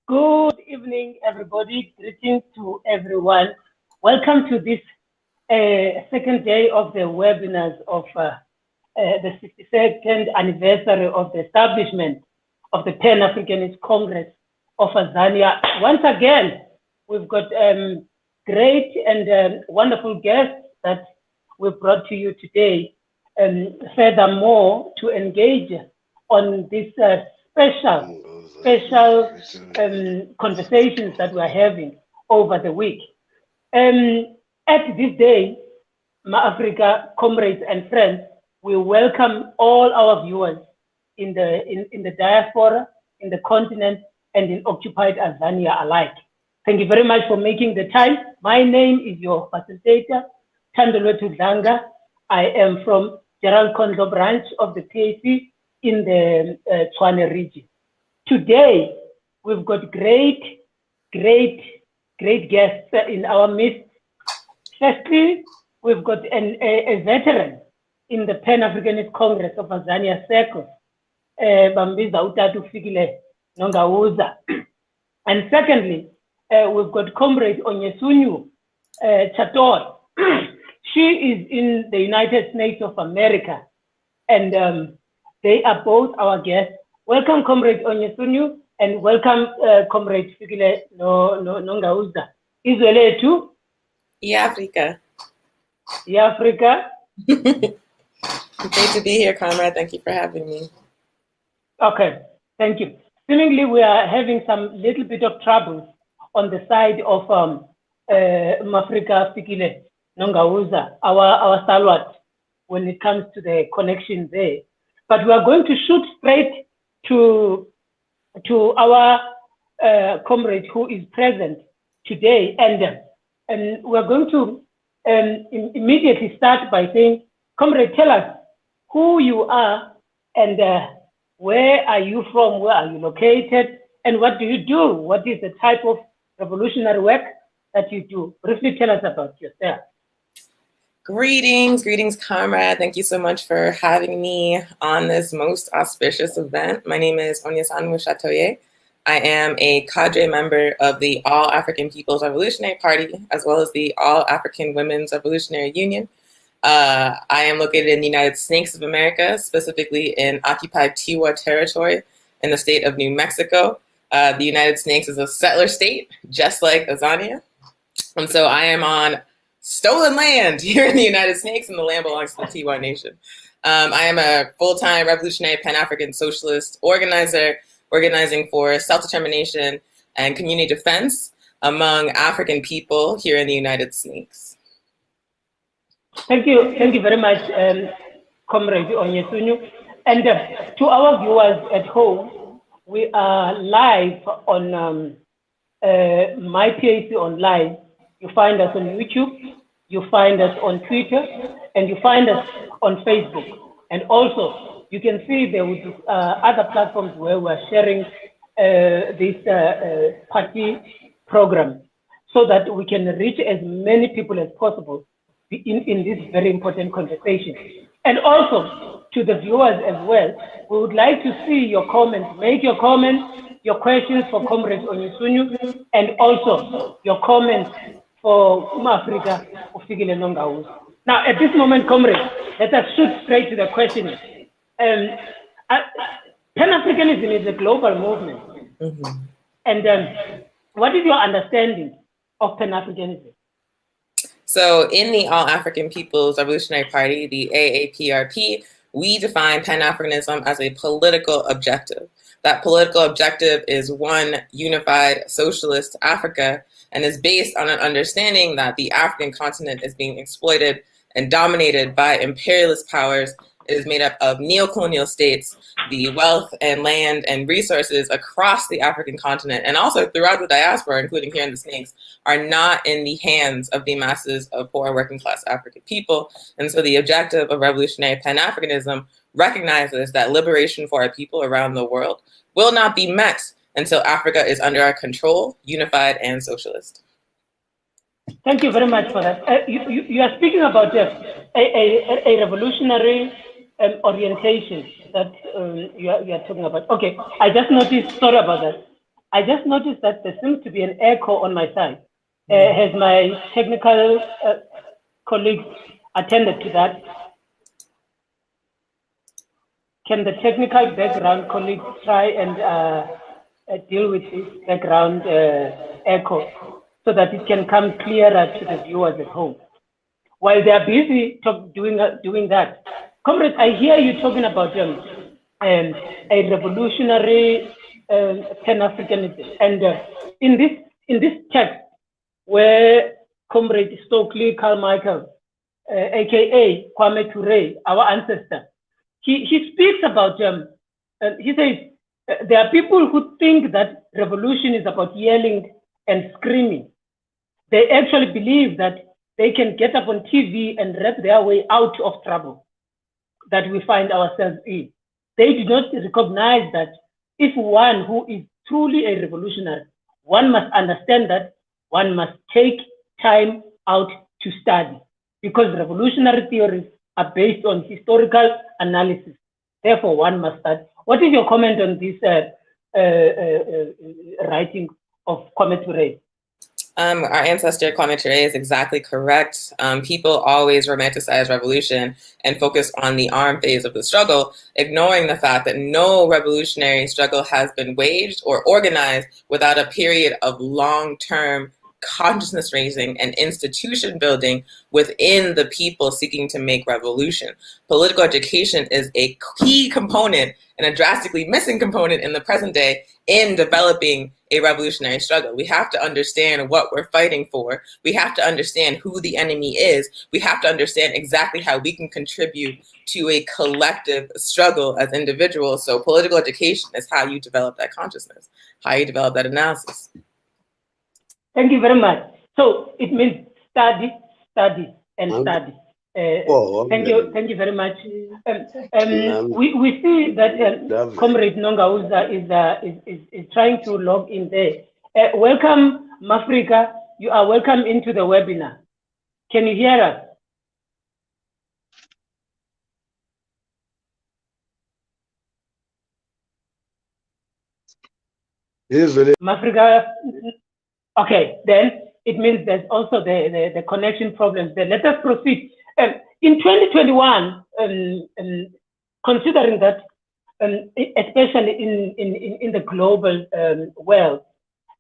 Good evening, everybody. Greetings to everyone. Welcome to this second day of the webinars of the 62nd anniversary of the establishment of the Pan Africanist Congress of Tanzania. Once again, we've got great and wonderful guests that we've brought to you today. Furthermore, to engage on this special conversations that we're having over the week. At this day, Africa comrades and friends, we welcome all our viewers in the diaspora, in the continent, and in occupied Tanzania alike. Thank you very much for making the time. My name is your facilitator, Thandolwethu Dlanga. I am from Gerald Kondlo branch of the PAC in the Tshwane region. Today, we've got great guests in our midst. Firstly, we've got a veteran in the Pan Africanist Congress of Tanzania Circle, Bambiza Utatu Fikile Nongauza. And secondly, we've got Comrade Onyesunyu Chator. She is in the United States of America, and they are both our guests. Welcome, Comrade Onyesunyu, and welcome, Comrade Fikile Nongauza. Israel too? Africa. Africa. Great to be here, comrade. Thank you for having me. Okay, thank you. Seemingly, we are having some little bit of trouble on the side of Africa Fikile Nongauza, our stalwart, when it comes to the connection there. But we are going to shoot straight to our comrade who is present today, and we're going to immediately start by saying, comrade, tell us who you are and where are you from, where are you located, and what do you do? What is the type of revolutionary work that you do? Briefly tell us about yourself. Greetings, comrade. Thank you so much for having me on this most auspicious event. My name is Onyesunyu Chatoye. I am a cadre member of the All African People's Revolutionary Party, as well as the All African Women's Revolutionary Union. I am located in the United States of America, specifically in occupied Tiwa territory in the state of New Mexico. The United States is a settler state, just like Tanzania. And so I am on stolen land here in the United States, and the land belongs to the Tiwa Nation. I am a full-time revolutionary Pan-African socialist organizer, organizing for self-determination and community defense among African people here in the United States. Thank you very much, Comrade Onyesunyu. And to our viewers at home, we are live on My PAC Online. You find us on YouTube, you find us on Twitter, and you find us on Facebook. And also, you can see there will be other platforms where we're sharing this party program so that we can reach as many people as possible in this very important conversation. And also, to the viewers as well, we would like to see your comments. Make your comments, your questions for Comrade Onyesunyu, and also your comments for Africa Fikile Nongauza. Now, at this moment, comrades, let us shoot straight to the question. Pan-Africanism is a global movement. Mm-hmm. And what is your understanding of Pan-Africanism? So in the All African People's Revolutionary Party, the AAPRP, we define Pan-Africanism as a political objective. That political objective is one unified socialist Africa, and is based on an understanding that the African continent is being exploited and dominated by imperialist powers. It is made up of neo-colonial states. The wealth and land and resources across the African continent, and also throughout the diaspora, including here in the States, are not in the hands of the masses of poor working class African people. And so the objective of revolutionary Pan-Africanism recognizes that liberation for our people around the world will not be met until Africa is under our control, unified, and socialist. Thank you very much for that. You are speaking about a revolutionary orientation that you are talking about. Okay, I just noticed, sorry about that. I just noticed that there seems to be an echo on my side. Has my technical colleagues attended to that? Can the technical background colleagues try and deal with this background echo so that it can come clearer to the viewers at home? While they are busy doing that, comrades, I hear you talking about a revolutionary pan-Africanism, and in this text where Comrade Stokely Carmichael, aka Kwame Ture, our ancestor, he speaks about he says there are people who think that revolution is about yelling and screaming. They actually believe that they can get up on TV and rap their way out of trouble that we find ourselves in. They do not recognize that if one who is truly a revolutionary, one must understand that one must take time out to study, because revolutionary theories are based on historical analysis. Therefore, one must study. What is your comment on this writing of Kwame Ture? Our ancestor Kwame Ture is exactly correct. People always romanticize revolution and focus on the armed phase of the struggle, ignoring the fact that no revolutionary struggle has been waged or organized without a period of long-term consciousness raising and institution building within the people seeking to make revolution. Political education is a key component and a drastically missing component in the present day in developing a revolutionary struggle. We have to understand what we're fighting for. We have to understand who the enemy is. We have to understand exactly how we can contribute to a collective struggle as individuals. So political education is how you develop that consciousness, how you develop that analysis. Thank you very much. So it means study, study, and study. Thank you very much. We see that Comrade Nongauza is trying to log in there. Welcome, Mafrika. You are welcome into the webinar. Can you hear us? Mafrika. Okay, then it means there's also the connection problems there. Let us proceed. In 2021, considering that, especially in the global world,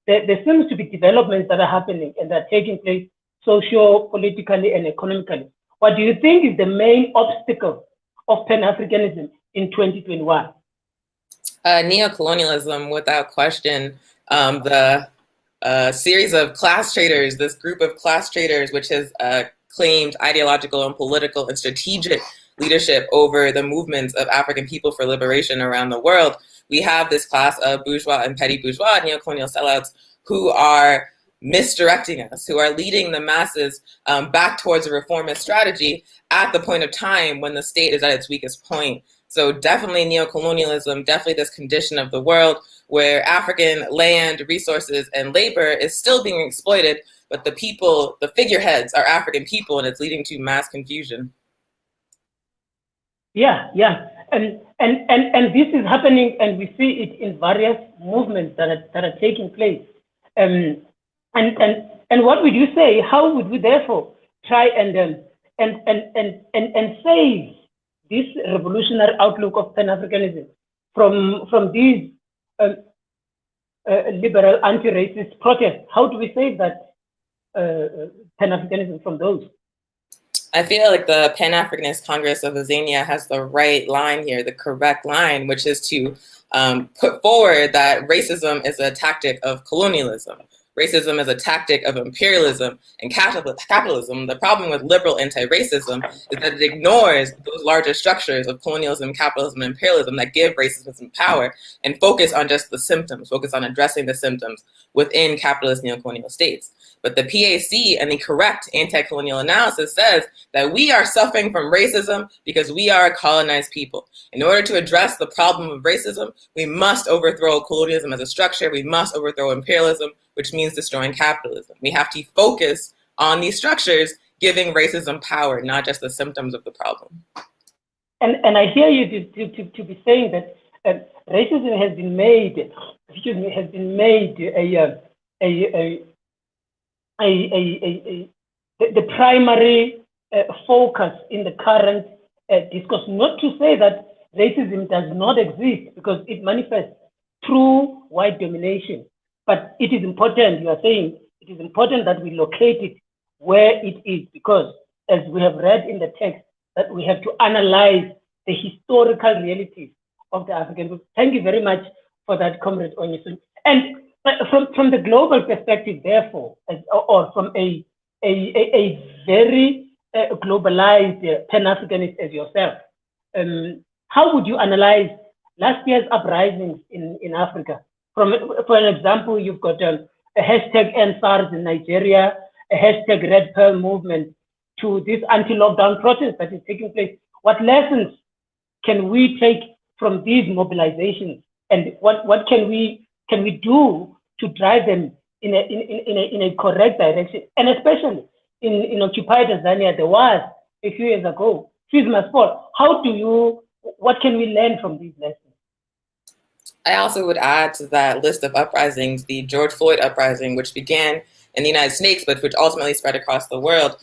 there seems to be developments that are happening and that are taking place socio-politically and economically. What do you think is the main obstacle of Pan-Africanism in 2021? Neocolonialism, without question. The series of class traders, this group of class traders, which has claimed ideological and political and strategic leadership over the movements of African people for liberation around the world. We have this class of bourgeois and petty bourgeois, neocolonial sellouts, who are misdirecting us, who are leading the masses back towards a reformist strategy at the point of time when the state is at its weakest point. So definitely neocolonialism, definitely this condition of the world where African land, resources, and labor is still being exploited, but the people, the figureheads are African people, and it's leading to mass confusion. Yeah. And this is happening, and we see it in various movements that are taking place. And what would you say? How would we therefore try and save this revolutionary outlook of Pan-Africanism from these liberal anti-racist protests? How do we save that Pan-Africanism from those? I feel like the Pan-Africanist Congress of Azania has the right line here, the correct line, which is to put forward that racism is a tactic of colonialism. Racism is a tactic of imperialism and capitalism. The problem with liberal anti-racism is that it ignores those larger structures of colonialism, capitalism, and imperialism that give racism power and focus on just the symptoms, focus on addressing the symptoms within capitalist neocolonial states. But the PAC and the correct anti-colonial analysis says that we are suffering from racism because we are a colonized people. In order to address the problem of racism, we must overthrow colonialism as a structure. We must overthrow imperialism, which means destroying capitalism. We have to focus on these structures, giving racism power, not just the symptoms of the problem. And I hear you to be saying that racism has been made has been made the primary focus in the current discourse. Not to say that racism does not exist, because it manifests through white domination. But it is important, you are saying, it is important that we locate it where it is, because as we have read in the text, that we have to analyze the historical realities of the African group. Thank you very much for that, Comrade Onyesun. And from the global perspective, therefore, or from a very globalized Pan-Africanist as yourself, how would you analyze last year's uprisings in Africa? For an example, you've got a hashtag #EndSARS in Nigeria, a hashtag Red Pearl movement, to this anti-lockdown protest that is taking place. What lessons can we take from these mobilizations, and what can we do to drive them in a correct direction? And especially in occupied Tanzania, there was a few years ago, Fees Must Fall. What can we learn from these lessons? I also would add to that list of uprisings the George Floyd uprising, which began in the United States, but which ultimately spread across the world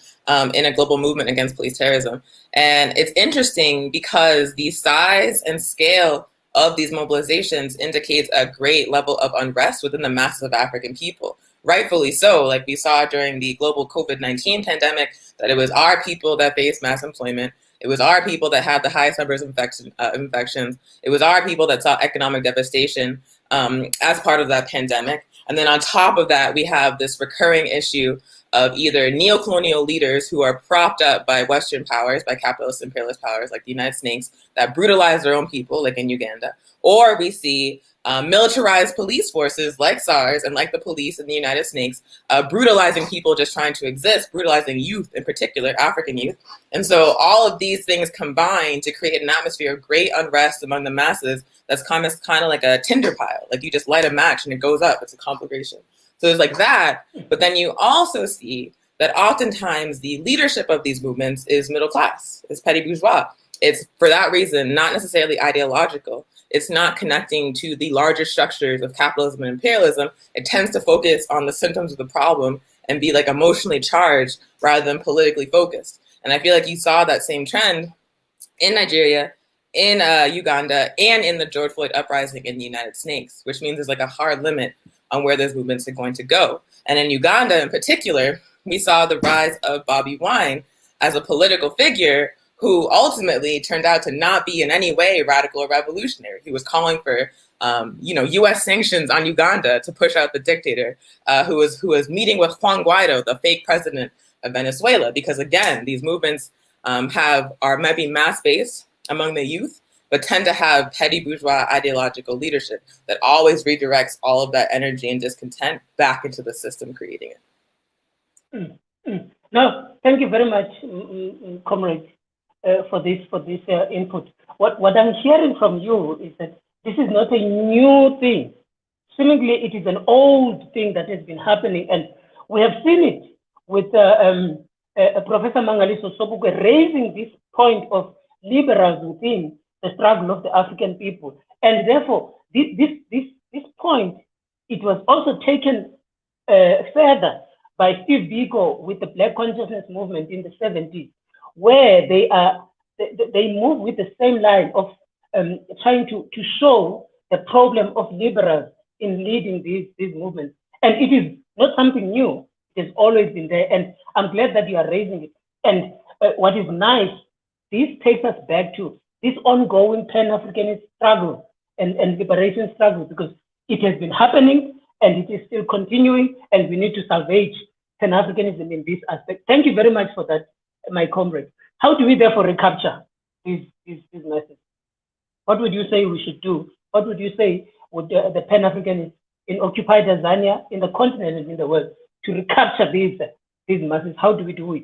in a global movement against police terrorism. And it's interesting because the size and scale of these mobilizations indicates a great level of unrest within the masses of African people. Rightfully so, like we saw during the global COVID-19 pandemic, that it was our people that faced mass employment. It was our people that had the highest numbers of infections. It was our people that saw economic devastation as part of that pandemic. And then on top of that, we have this recurring issue of either neo-colonial leaders who are propped up by Western powers, by capitalist imperialist powers like the United States, that brutalize their own people, like in Uganda. Or we see militarized police forces like SARS and like the police in the United States, brutalizing people just trying to exist, brutalizing youth in particular, African youth. And so all of these things combine to create an atmosphere of great unrest among the masses that's kind of like a tinder pile. Like you just light a match and it goes up. It's a conflagration. So it's like that. But then you also see that oftentimes the leadership of these movements is middle class, is petty bourgeois. It's for that reason, not necessarily ideological. It's not connecting to the larger structures of capitalism and imperialism. It tends to focus on the symptoms of the problem and be like emotionally charged rather than politically focused. And I feel like you saw that same trend in Nigeria, in Uganda, and in the George Floyd uprising in the United States, which means there's like a hard limit on where those movements are going to go. And in Uganda in particular, we saw the rise of Bobby Wine as a political figure who ultimately turned out to not be in any way radical or revolutionary. He was calling for, U.S. sanctions on Uganda to push out the dictator, who was meeting with Juan Guaido, the fake president of Venezuela, because again, these movements might be mass-based among the youth, but tend to have petty bourgeois ideological leadership that always redirects all of that energy and discontent back into the system creating it. No, thank you very much, comrade, for this input. What I'm hearing from you is that this is not a new thing. Seemingly, it is an old thing that has been happening, and we have seen it with Professor Mangaliso Sobukwe raising this point of liberals within the struggle of the African people. And therefore, this point, it was also taken further by Steve Biko with the Black Consciousness movement in the 70s, where they move with the same line of trying to show the problem of liberals in leading these movements. And it is not something new. It has always been there. And I'm glad that you are raising it. And what is nice, this takes us back to this ongoing Pan-Africanist struggle and liberation struggle, because it has been happening and it is still continuing, and we need to salvage Pan-Africanism in this aspect. Thank you very much for that, my comrade. How do we therefore recapture this message? What would you say we should do? What would you say would the Pan-Africanists in occupied Tanzania, in the continent and in the world, to recapture these masses? How do we do it?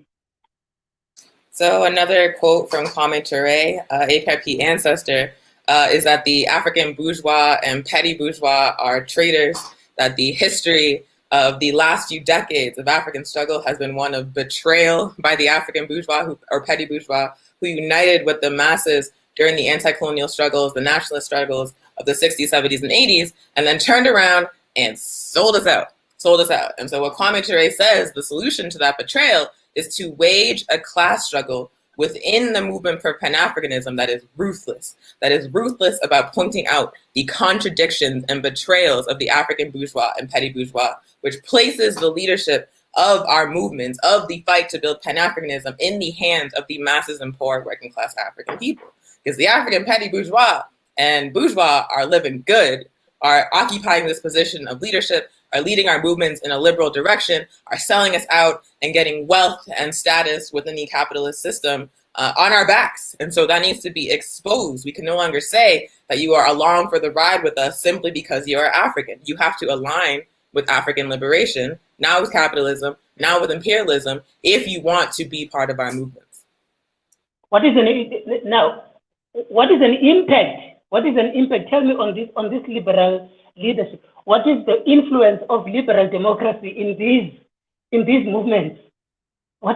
So another quote from Kwame Ture, APIP ancestor, is that the African bourgeois and petty bourgeois are traitors, that the history of the last few decades of African struggle has been one of betrayal by the African bourgeois or petty bourgeois who united with the masses during the anti-colonial struggles, the nationalist struggles of the 60s, 70s, and 80s, and then turned around and sold us out. And so what Kwame Ture says, the solution to that betrayal is to wage a class struggle within the movement for Pan-Africanism that is ruthless about pointing out the contradictions and betrayals of the African bourgeois and petty bourgeois, which places the leadership of our movements, of the fight to build Pan-Africanism, in the hands of the masses and poor working class African people. Because the African petty bourgeois and bourgeois are living good, are occupying this position of leadership, are leading our movements in a liberal direction, are selling us out and getting wealth and status within the capitalist system on our backs. And so that needs to be exposed. We can no longer say that you are along for the ride with us simply because you are African. You have to align with African liberation, now with capitalism, now with imperialism, if you want to be part of our movements. What is an impact? Tell me on this liberal leadership. What is the influence of liberal democracy in these movements? I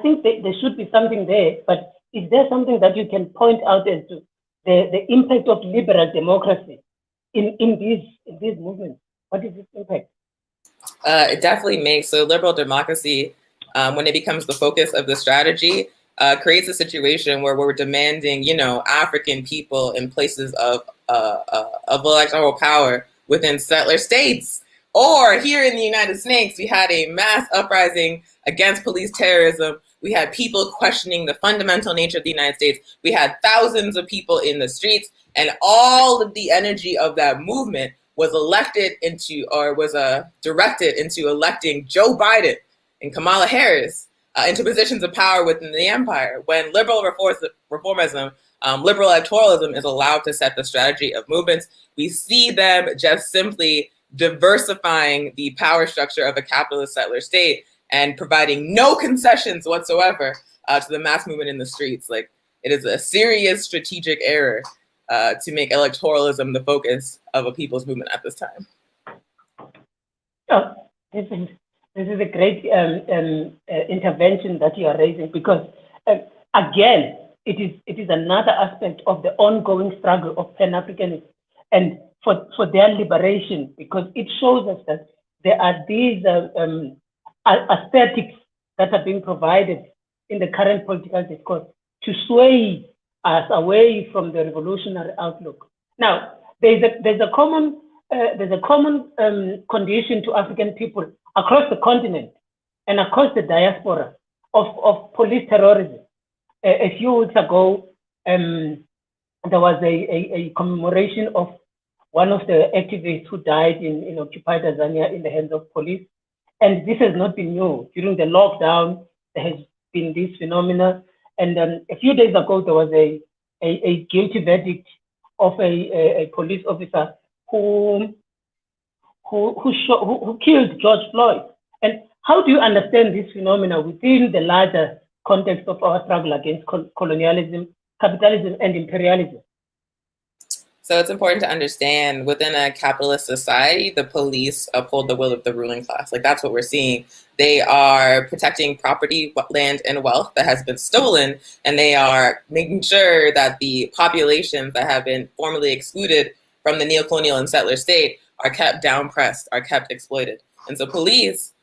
think there should be something there, but is there something that you can point out as to the impact of liberal democracy in these movements? What is its impact? It definitely makes, so liberal democracy, when it becomes the focus of the strategy, creates a situation where we're demanding, African people in places of electoral power within settler states. Or here in the United States, we had a mass uprising against police terrorism. We had people questioning the fundamental nature of the United States. We had thousands of people in the streets, and all of the energy of that movement was directed into electing Joe Biden and Kamala Harris into positions of power within the empire. When liberal reformism, liberal electoralism is allowed to set the strategy of movements, we see them just simply diversifying the power structure of a capitalist settler state and providing no concessions whatsoever to the mass movement in the streets. Like, it is a serious strategic error to make electoralism the focus of a people's movement at this time. Oh, this is a great intervention that you are raising, because again, it is another aspect of the ongoing struggle of Pan-Africanists and for their liberation, because it shows us that there are these aesthetics that are being provided in the current political discourse to sway us away from the revolutionary outlook. Now, there's a common condition to African people across the continent and across the diaspora of police terrorism. A few weeks ago, there was a commemoration of one of the activists who died in occupied Tanzania in the hands of police. And this has not been new. During the lockdown, there has been this phenomena. And a few days ago, there was a guilty verdict of a police officer who killed George Floyd. And how do you understand this phenomena within the larger context of our struggle against colonialism, capitalism, and imperialism? So it's important to understand, within a capitalist society, the police uphold the will of the ruling class. Like, that's what we're seeing. They are protecting property, land, and wealth that has been stolen, and they are making sure that the populations that have been formerly excluded from the neocolonial and settler state are kept down-pressed, are kept exploited. And so police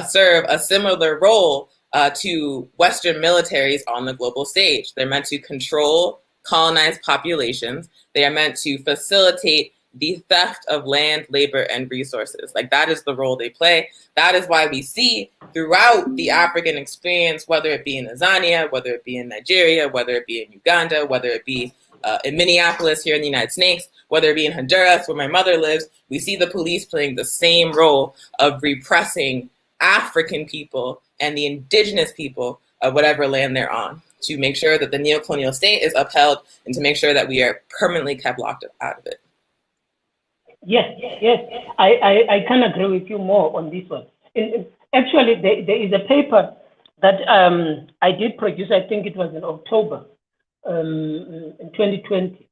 serve a similar role to Western militaries on the global stage. They're meant to control colonized populations. They are meant to facilitate the theft of land, labor, and resources. Like, that is the role they play. That is why we see throughout the African experience, whether it be in Tanzania, whether it be in Nigeria, whether it be in Uganda, whether it be in Minneapolis here in the United States, whether it be in Honduras, where my mother lives, we see the police playing the same role of repressing African people and the indigenous people of whatever land they're on, to make sure that the neocolonial state is upheld and to make sure that we are permanently kept locked out of it. Yes. I can agree with you more on this one. Actually, there is a paper that I did produce, I think it was in October in 2020.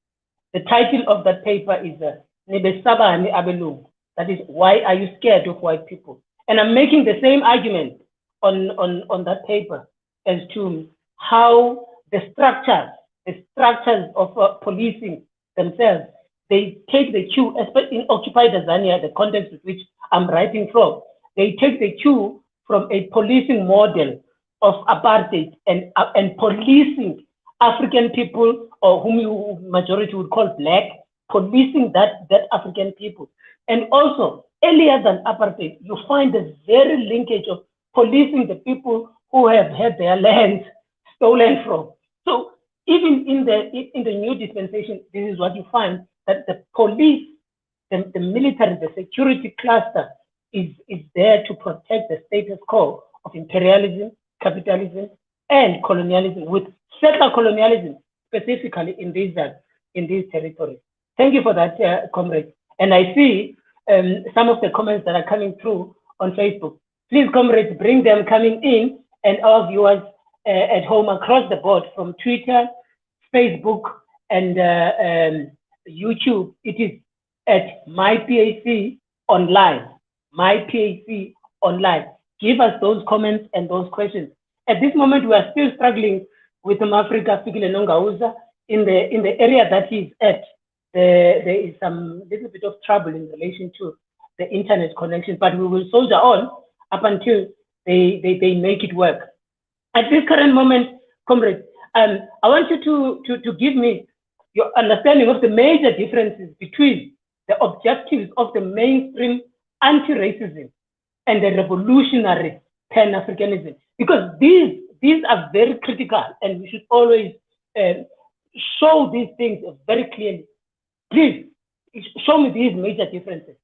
The title of that paper is Nebesabani Abelungu. That is, why are you scared of white people? And I'm making the same argument on that paper as to how the structures the structures of policing themselves. They take the cue, especially in occupied Tanzania, the context with which I'm writing from. They take the cue from a policing model of apartheid and policing African people, or whom you majority would call black, policing that African people. And also, earlier than apartheid, you find a very linkage of policing the people who have had their lands stolen from. So even in the new dispensation, this is what you find, that the police, the military, the security cluster is there to protect the status quo of imperialism, capitalism, and colonialism, with settler colonialism specifically in these territories. Thank you for that, comrade. And I see some of the comments that are coming through on Facebook. Please, comrades, bring them coming in, and our viewers at home across the board from Twitter, Facebook, and YouTube. It is at MyPAC Online. MyPAC Online. Give us those comments and those questions. At this moment, we are still struggling with Africa Fikile in the area that he's at. There is some little bit of trouble in relation to the internet connection, but we will soldier on up until they make it work. At this current moment, comrades, I want you to give me your understanding of the major differences between the objectives of the mainstream anti-racism and the revolutionary pan-Africanism, because these are very critical, and we should always show these things very clearly. Please show me these major differences.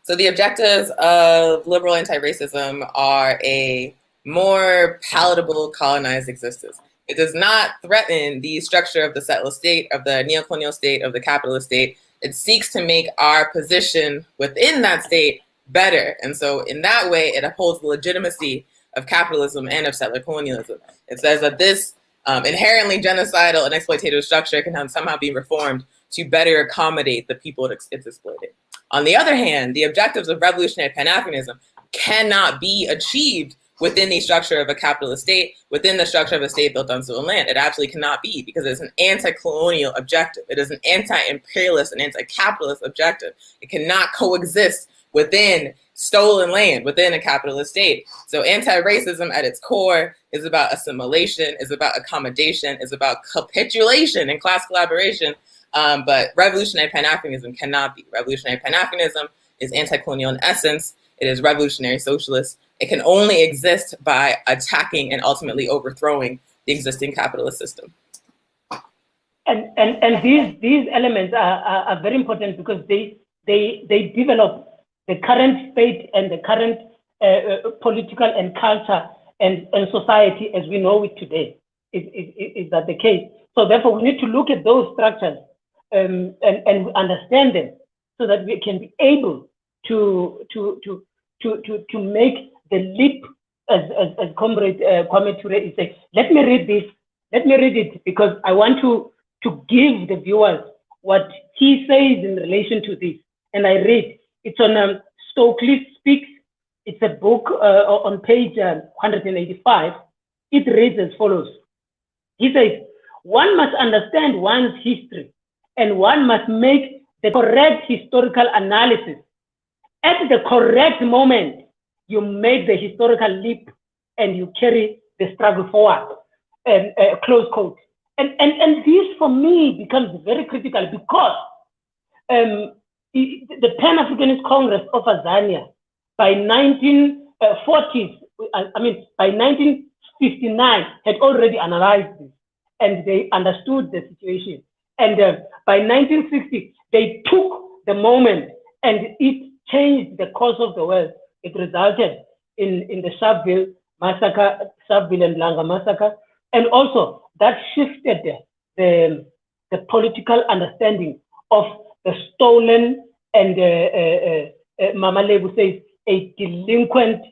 So the objectives of liberal anti-racism are a more palatable colonized existence. It does not threaten the structure of the settler state, of the neocolonial state, of the capitalist state. It seeks to make our position within that state better. And so in that way, it upholds the legitimacy of capitalism and of settler colonialism. It says that this inherently genocidal and exploitative structure can somehow be reformed to better accommodate the people it's exploiting. On the other hand, the objectives of revolutionary Pan-Africanism cannot be achieved within the structure of a capitalist state, within the structure of a state built on stolen land. It absolutely cannot be, because it's an anti-colonial objective. It is an anti-imperialist and anti-capitalist objective. It cannot coexist within stolen land, within a capitalist state. So anti-racism at its core is about assimilation, is about accommodation, is about capitulation and class collaboration. But revolutionary Pan-Africanism cannot be. Revolutionary Pan-Africanism is anti-colonial in essence. It is revolutionary socialist. It can only exist by attacking and ultimately overthrowing the existing capitalist system. And these elements are very important, because they develop the current state and the current political and culture and society as we know it today. Is that the case? So therefore, we need to look at those structures and understand them, so that we can be able to make the leap, as Comrade Kwame Ture is saying. Let me read this. Let me read it, because I want to give the viewers what he says in relation to this. And I read. It's on Stokely Speaks. It's a book on page 185. It reads as follows. He says, one must understand one's history, and one must make the correct historical analysis. At the correct moment, you make the historical leap and you carry the struggle forward. And close quote. And this for me becomes very critical, because the Pan Africanist Congress of Tanzania by 1940s, by 1959 had already analyzed this, and they understood the situation. And by 1960, they took the moment, and it changed the course of the world. It resulted in the Sharpeville massacre, Sharpeville and Langa massacre, and also that shifted the political understanding of the stolen and Mama Lebu says a delinquent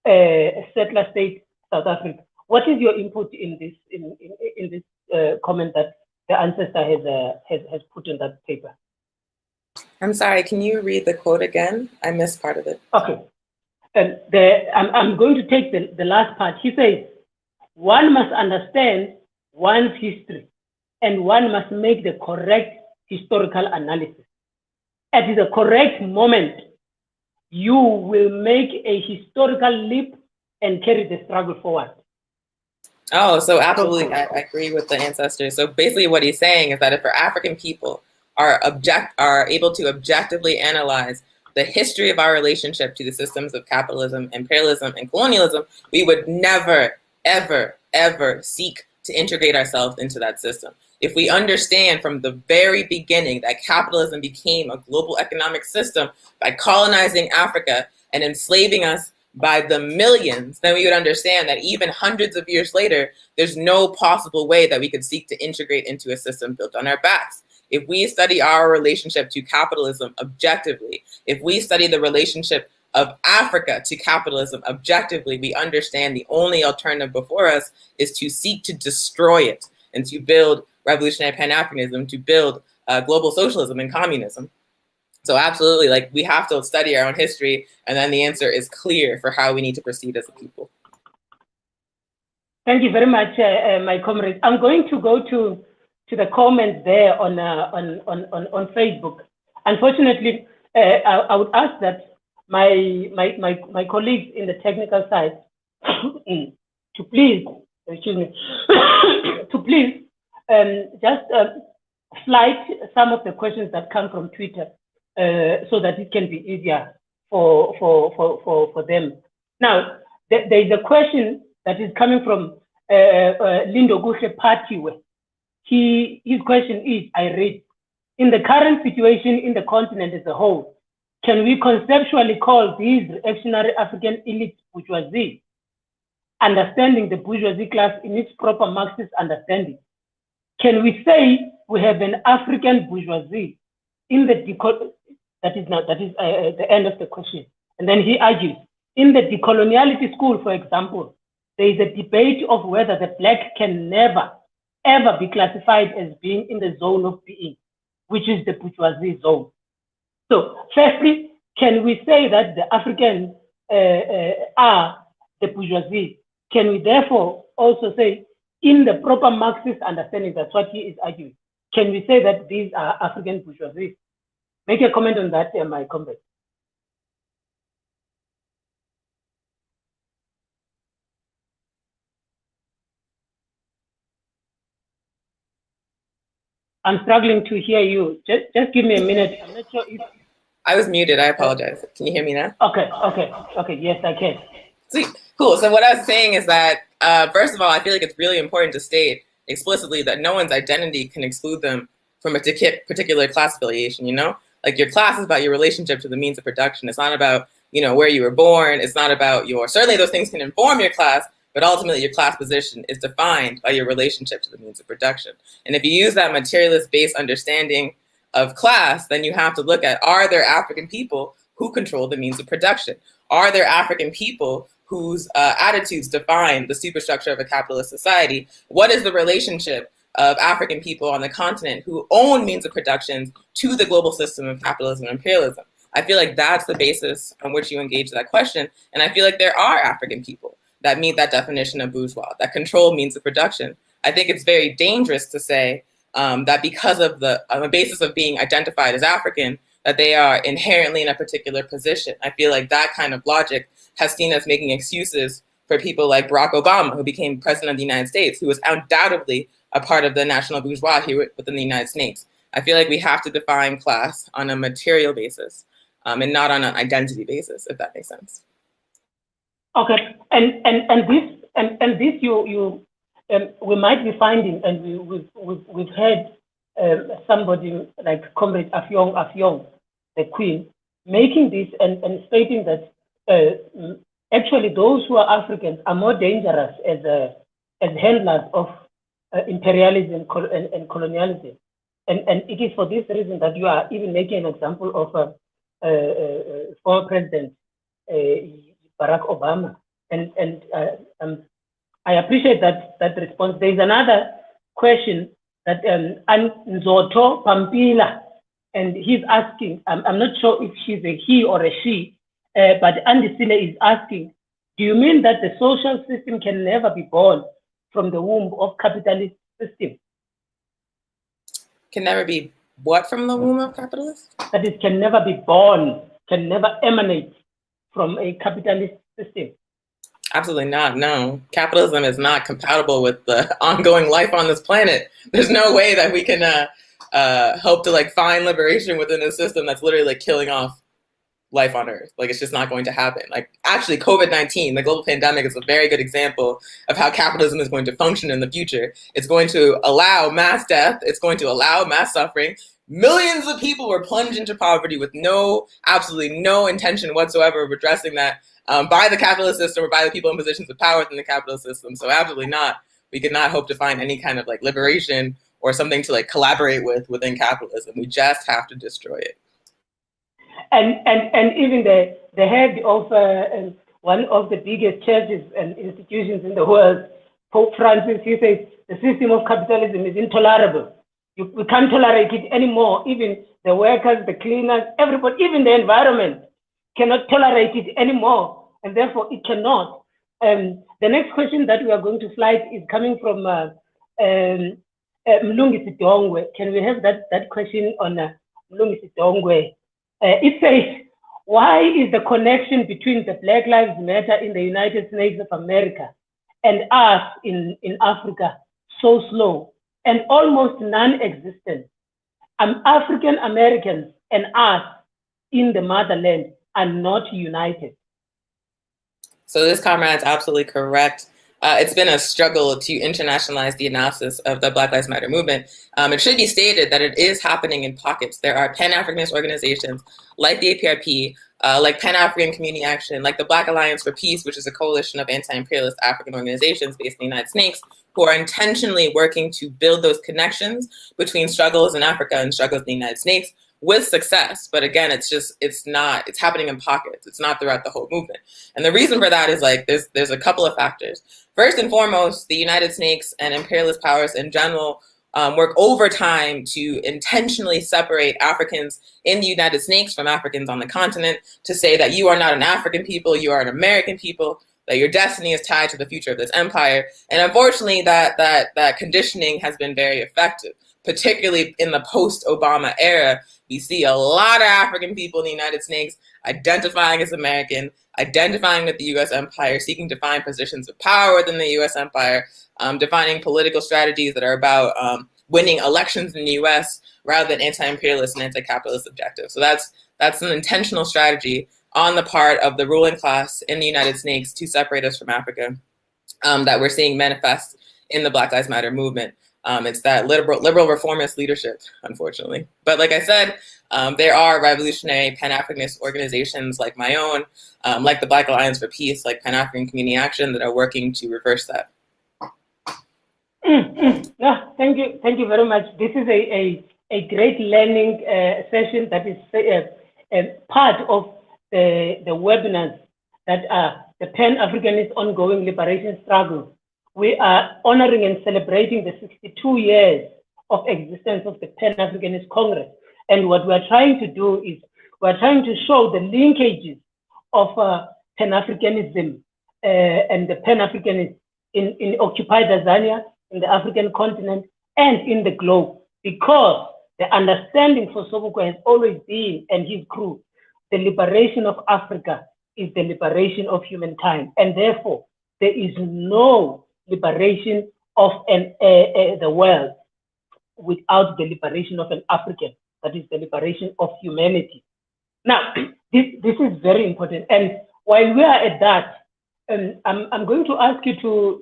settler state, South Africa. What is your input in this in this comment that the ancestor has put in that paper? I'm sorry, can you read the quote again? I missed part of it. Okay. I'm going to take the last part. He says, one must understand one's history, and one must make the correct historical analysis. At the correct moment, you will make a historical leap and carry the struggle forward. Oh, so absolutely, I agree with the ancestors. So basically what he's saying is that if our African people are able to objectively analyze the history of our relationship to the systems of capitalism, imperialism, and colonialism, we would never, ever, ever seek to integrate ourselves into that system. If we understand from the very beginning that capitalism became a global economic system by colonizing Africa and enslaving us by the millions, then we would understand that even hundreds of years later, there's no possible way that we could seek to integrate into a system built on our backs. If we study our relationship to capitalism objectively, if we study the relationship of Africa to capitalism objectively, we understand the only alternative before us is to seek to destroy it and to build revolutionary Pan-Africanism, to build global socialism and communism. So absolutely, like, we have to study our own history, and then the answer is clear for how we need to proceed as a people. Thank you very much, my comrades. I'm going to go to the comments there on Facebook. Unfortunately, I would ask that my colleagues in the technical side to please, excuse me, to please just flight some of the questions that come from Twitter, so that it can be easier for them. Now, there is a question that is coming from Lindo Gushe Patiwe. His question is, I read, in the current situation in the continent as a whole, can we conceptually call these reactionary African elites bourgeoisie, understanding the bourgeoisie class in its proper Marxist understanding? Can we say we have an African bourgeoisie in the that is the end of the question. And then he argues, in the decoloniality school, for example, there is a debate of whether the black can never, ever be classified as being in the zone of being, which is the bourgeoisie zone. So firstly, can we say that the Africans are the bourgeoisie? Can we therefore also say, in the proper Marxist understanding, that's what he is arguing, can we say that these are African bourgeoisie? Make a comment on that, my comrade. I'm struggling to hear you. Just give me a minute. I'm not sure if... I was muted. I apologize. Can you hear me now? Okay. Yes, I can. Sweet. Cool. So what I was saying is that, first of all, I feel like it's really important to state explicitly that no one's identity can exclude them from a particular class affiliation, you know? Like, your class is about your relationship to the means of production. It's not about, you know, where you were born. It's not about your, certainly those things can inform your class, but ultimately your class position is defined by your relationship to the means of production. And if you use that materialist-based understanding of class, then you have to look at, are there African people who control the means of production? Are there African people whose attitudes define the superstructure of a capitalist society? What is the relationship of African people on the continent who own means of production to the global system of capitalism and imperialism? I feel like that's the basis on which you engage that question. And I feel like there are African people that meet that definition of bourgeois, that control means of production. I think it's very dangerous to say that because of the on the basis of being identified as African, that they are inherently in a particular position. I feel like that kind of logic has seen us making excuses for people like Barack Obama, who became president of the United States, who was undoubtedly a part of the national bourgeois here within the United States. I feel like we have to define class on a material basis and not on an identity basis, if that makes sense. Okay, and this you we might be finding, and we've heard somebody like Comrade Afyong, the Queen, making this and stating that actually those who are Africans are more dangerous as handlers of imperialism and colonialism. And it is for this reason that you are even making an example of former President Barack Obama. And I appreciate that response. There is another question that Nzoto Pampila, and he's asking, I'm not sure if she's a he or a she, but Andisile is asking, do you mean that the social system can never be born from the womb of capitalist system. Can never be what from the womb of capitalists? That is, can never be born, can never emanate from a capitalist system. Absolutely not. No, capitalism is not compatible with the ongoing life on this planet. There's no way that we can hope to like find liberation within a system that's literally like killing off life on Earth. Like, it's just not going to happen. Like, actually, COVID-19, the global pandemic, is a very good example of how capitalism is going to function in the future. It's going to allow mass death. It's going to allow mass suffering. Millions of people were plunged into poverty with absolutely no intention whatsoever of addressing that by the capitalist system or by the people in positions of power within the capitalist system. So absolutely not. We could not hope to find any kind of like liberation or something to like collaborate with within capitalism. We just have to destroy it. And even the head of one of the biggest churches and institutions in the world, Pope Francis, he says the system of capitalism is intolerable. We can't tolerate it anymore. Even the workers, the cleaners, everybody, even the environment cannot tolerate it anymore, and therefore it cannot. The next question that we are going to flight is coming from Mlungisi Dongwe. Can we have that question on Mlungisi Dongwe? It says, why is the connection between the Black Lives Matter in the United States of America and us in Africa so slow and almost non-existent? African Americans and us in the motherland are not united. So this comrade's absolutely correct. It's been a struggle to internationalize the analysis of the Black Lives Matter movement. It should be stated that it is happening in pockets. There are pan-Africanist organizations like the APRP, like Pan-African Community Action, like the Black Alliance for Peace, which is a coalition of anti-imperialist African organizations based in the United States, who are intentionally working to build those connections between struggles in Africa and struggles in the United States with success. But again, it's happening in pockets. It's not throughout the whole movement. And the reason for that is like, there's a couple of factors. First and foremost, the United States and imperialist powers in general work overtime to intentionally separate Africans in the United States from Africans on the continent, to say that you are not an African people, you are an American people, that your destiny is tied to the future of this empire. And unfortunately, that conditioning has been very effective, particularly in the post-Obama era. We see a lot of African people in the United States identifying as American, identifying with the U.S. empire, seeking to find positions of power within the U.S. empire, defining political strategies that are about winning elections in the U.S. rather than anti-imperialist and anti-capitalist objectives. So that's an intentional strategy on the part of the ruling class in the United States to separate us from Africa that we're seeing manifest in the Black Lives Matter movement. It's that liberal reformist leadership, unfortunately. But like I said, there are revolutionary Pan-Africanist organizations like my own, like the Black Alliance for Peace, like Pan-African Community Action, that are working to reverse that. Yeah, thank you very much. This is a great learning session that is part of the webinars that are the Pan-Africanist ongoing liberation struggle. We are honoring and celebrating the 62 years of existence of the Pan-Africanist Congress. And what we're trying to do is we're trying to show the linkages of Pan-Africanism and the Pan-Africanists in occupied Tanzania, in the African continent, and in the globe, because the understanding for Sobukwe has always been, and his crew, the liberation of Africa is the liberation of humankind. And therefore, there is no liberation of the world without the liberation of an African. That is the liberation of humanity. Now, this is very important. And while we are at that, I'm going to ask you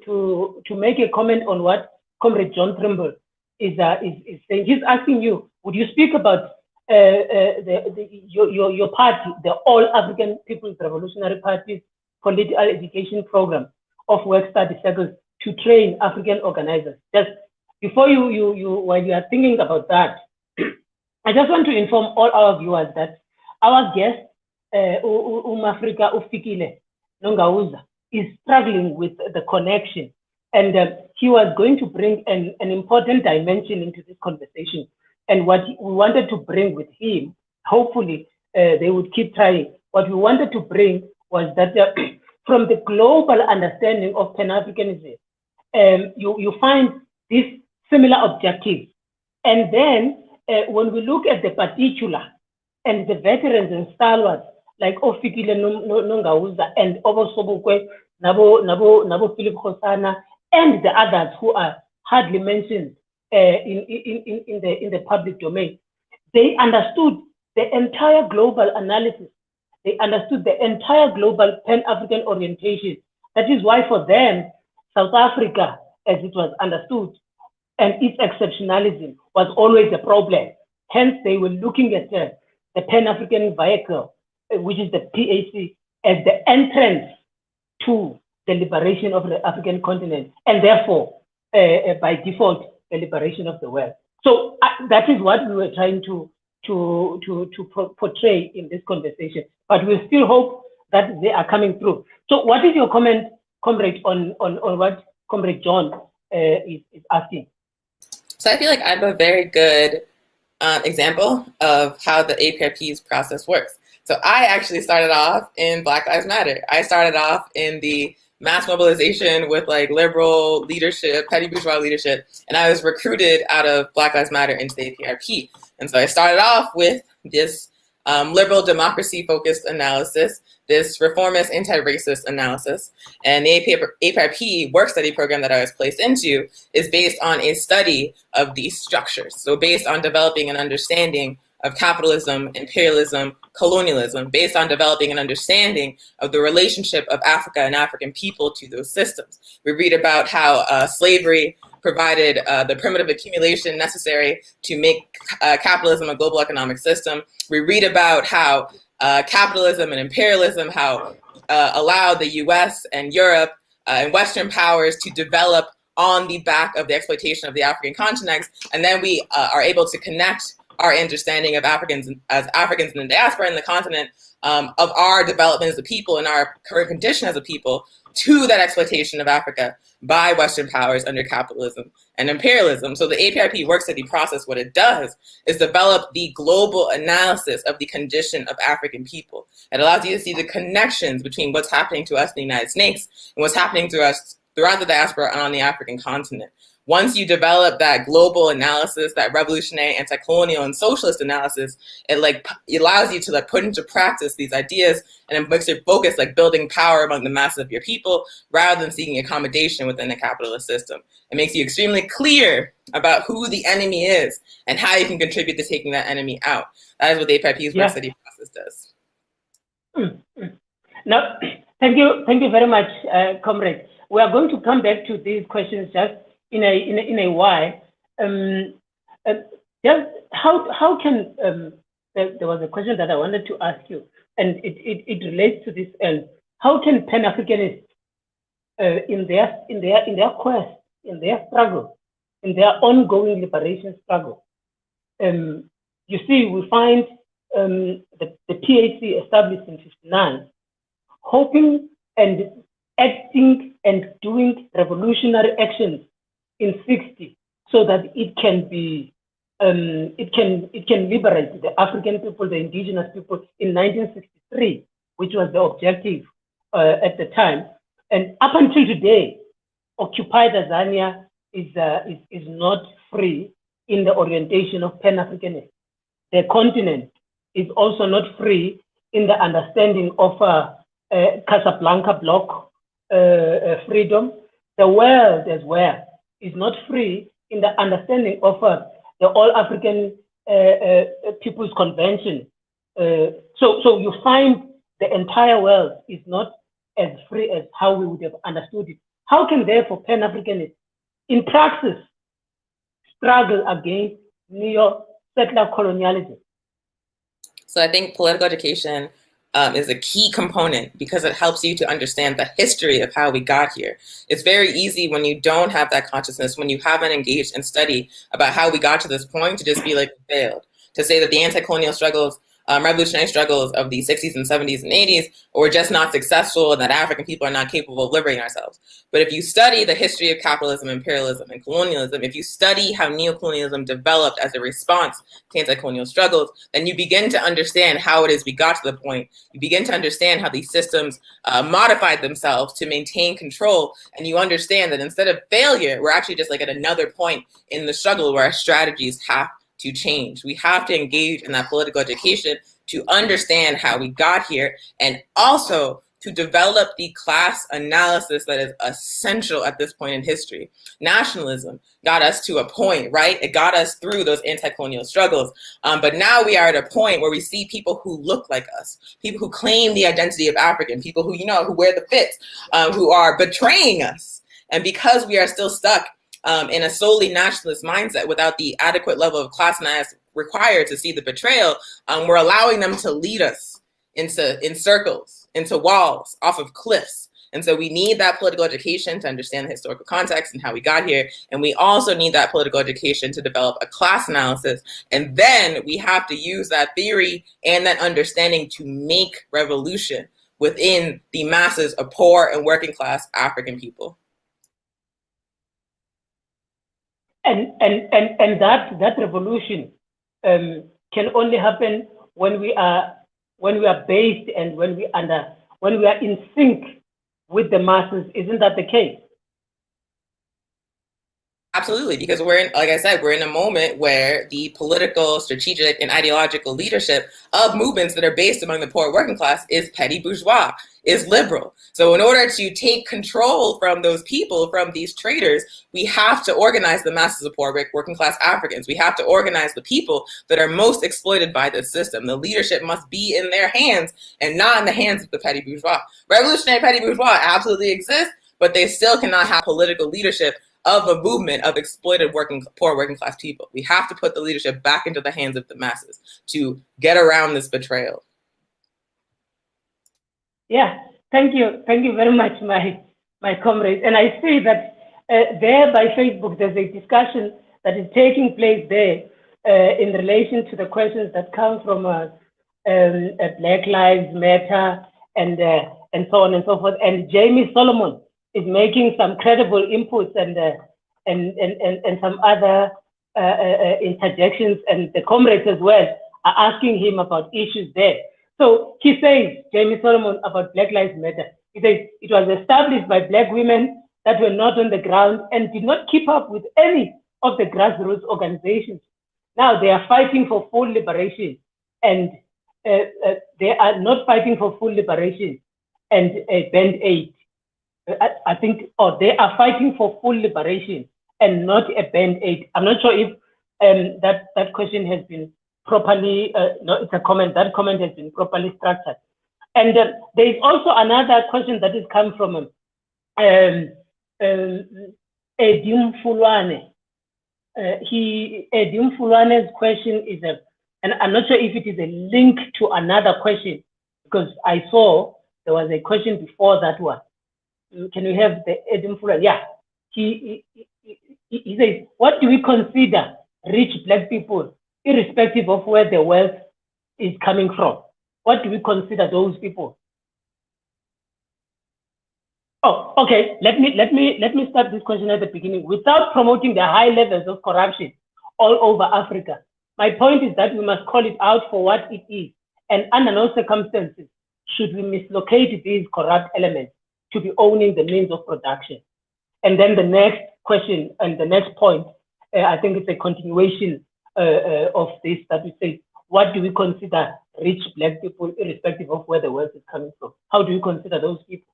to make a comment on what Comrade John Trimble is saying. He's asking you, would you speak about your party, the All African People's Revolutionary Party's political education program of work study circles to train African organizers? Just before while you are thinking about that, I just want to inform all our viewers that our guest, Africa Ufikile Nongauza, is struggling with the connection, and he was going to bring an important dimension into this conversation. And what we wanted to bring with him, hopefully they would keep trying. What we wanted to bring was that from the global understanding of Pan-Africanism you find these similar objectives. And then when we look at the particular and the veterans and stalwarts like Ofikile Nongauza and Obo Sobukwe, Nabo Philip Khosana, and the others who are hardly mentioned in the public domain, they understood the entire global analysis. They understood the entire global Pan-African orientation. That is why for them, South Africa, as it was understood, and its exceptionalism was always a problem. Hence, they were looking at the Pan-African vehicle, which is the PAC, as the entrance to the liberation of the African continent, and therefore, by default, the liberation of the world. So that is what we were trying to portray in this conversation. But we still hope that they are coming through. So what is your comment, Comrade, on what Comrade John is asking? So I feel like I have a very good example of how the APRP's process works. So I actually started off in Black Lives Matter. I started off in the mass mobilization with like liberal leadership, petty bourgeois leadership, and I was recruited out of Black Lives Matter into the APRP. And so I started off with this liberal democracy-focused analysis, this reformist anti-racist analysis, and the APRP work study program that I was placed into is based on a study of these structures. So based on developing an understanding of capitalism, imperialism, colonialism, based on developing an understanding of the relationship of Africa and African people to those systems. We read about how slavery provided the primitive accumulation necessary to make capitalism a global economic system. We read about how capitalism and imperialism, how allowed the US and Europe and Western powers to develop on the back of the exploitation of the African continents. And then we are able to connect our understanding of Africans as Africans in the diaspora in the continent, of our development as a people and our current condition as a people to that exploitation of Africa by Western powers under capitalism and imperialism. So the APRP work study process, what it does is develop the global analysis of the condition of African people. It allows you to see the connections between what's happening to us in the United States and what's happening to us throughout the diaspora and on the African continent. Once you develop that global analysis, that revolutionary, anti-colonial, and socialist analysis, it allows you to put into practice these ideas, and it makes your focus building power among the masses of your people rather than seeking accommodation within the capitalist system. It makes you extremely clear about who the enemy is and how you can contribute to taking that enemy out. That is what the APRP's work study process does. Now, thank you very much, Comrade. We are going to come back to these questions just in a while. Just how can there was a question that I wanted to ask you, and it relates to this. How can Pan-Africanists in their quest, in their struggle, in their ongoing liberation struggle? You see, we find the PAC established in '59, hoping and acting and doing revolutionary actions in '60, so that it can be it can liberate the African people, the indigenous people in 1963, which was the objective at the time. And up until today, occupied Tanzania is not free in the orientation of Pan-Africanism. The continent is also not free in the understanding of Casablanca bloc freedom. The world as well is not free in the understanding of the All-African People's Convention. So you find the entire world is not as free as how we would have understood it. How can therefore Pan-Africanists in praxis struggle against neo-settler colonialism? So I think political education is a key component because it helps you to understand the history of how we got here. It's very easy when you don't have that consciousness, when you haven't engaged in study about how we got to this point, to just be like, we failed. To say that the anti-colonial struggles revolutionary struggles of the 60s and 70s and 80s were just not successful and that African people are not capable of liberating ourselves. But if you study the history of capitalism, imperialism, and colonialism, if you study how neocolonialism developed as a response to anti-colonial struggles, then you begin to understand how it is we got to the point. You begin to understand how these systems modified themselves to maintain control, and you understand that instead of failure, we're actually just like at another point in the struggle where our strategies have to change. We have to engage in that political education to understand how we got here, and also to develop the class analysis that is essential at this point in history. Nationalism got us to a point, right? It got us through those anti-colonial struggles. But now we are at a point where we see people who look like us, people who claim the identity of African, people who, who wear the fits, who are betraying us. And because we are still stuck in a solely nationalist mindset without the adequate level of class analysis required to see the betrayal, we're allowing them to lead us in circles, into walls, off of cliffs. And so we need that political education to understand the historical context and how we got here. And we also need that political education to develop a class analysis. And then we have to use that theory and that understanding to make revolution within the masses of poor and working class African people. And that revolution can only happen when we are based and when we are in sync with the masses. Isn't that the case? Absolutely, because we're in, like I said, we're in a moment where the political, strategic, and ideological leadership of movements that are based among the poor working class is petty bourgeois, is liberal. So in order to take control from those people, from these traders, we have to organize the masses of poor working class Africans. We have to organize the people that are most exploited by this system. The leadership must be in their hands and not in the hands of the petty bourgeois. Revolutionary petty bourgeois absolutely exists, but they still cannot have political leadership of a movement of exploited poor working class people. We have to put the leadership back into the hands of the masses to get around this betrayal. Yeah, thank you very much, my comrades. And I see that there by Facebook, there's a discussion that is taking place there in relation to the questions that come from Black Lives Matter and so on and so forth. And Jamie Solomon is making some credible inputs and some other interjections, and the comrades as well are asking him about issues there. So he says, Jamie Solomon, about Black Lives Matter, he says it was established by Black women that were not on the ground and did not keep up with any of the grassroots organizations. Now they are fighting for full liberation, and they are not fighting for full liberation and band-aid. I think, they are fighting for full liberation and not a band-aid. I'm not sure if that question has been properly, no, it's a comment, that comment has been properly structured. And there is also another question that has come from Edim Fulwane. Edim Fulwane's question is, and I'm not sure if it is a link to another question, because I saw there was a question before that one. Can we have the Edim Fulwane? Yeah, he says, what do we consider rich Black people, irrespective of where the wealth is coming from? What do we consider those people? Oh, okay. Let me start this question at the beginning. Without promoting the high levels of corruption all over Africa, my point is that we must call it out for what it is, and under no circumstances should we mislocate these corrupt elements to be owning the means of production. And then the next question and the next point, I think it's a continuation of this, that we say, what do we consider rich Black people, irrespective of where the wealth is coming from? How do you consider those people?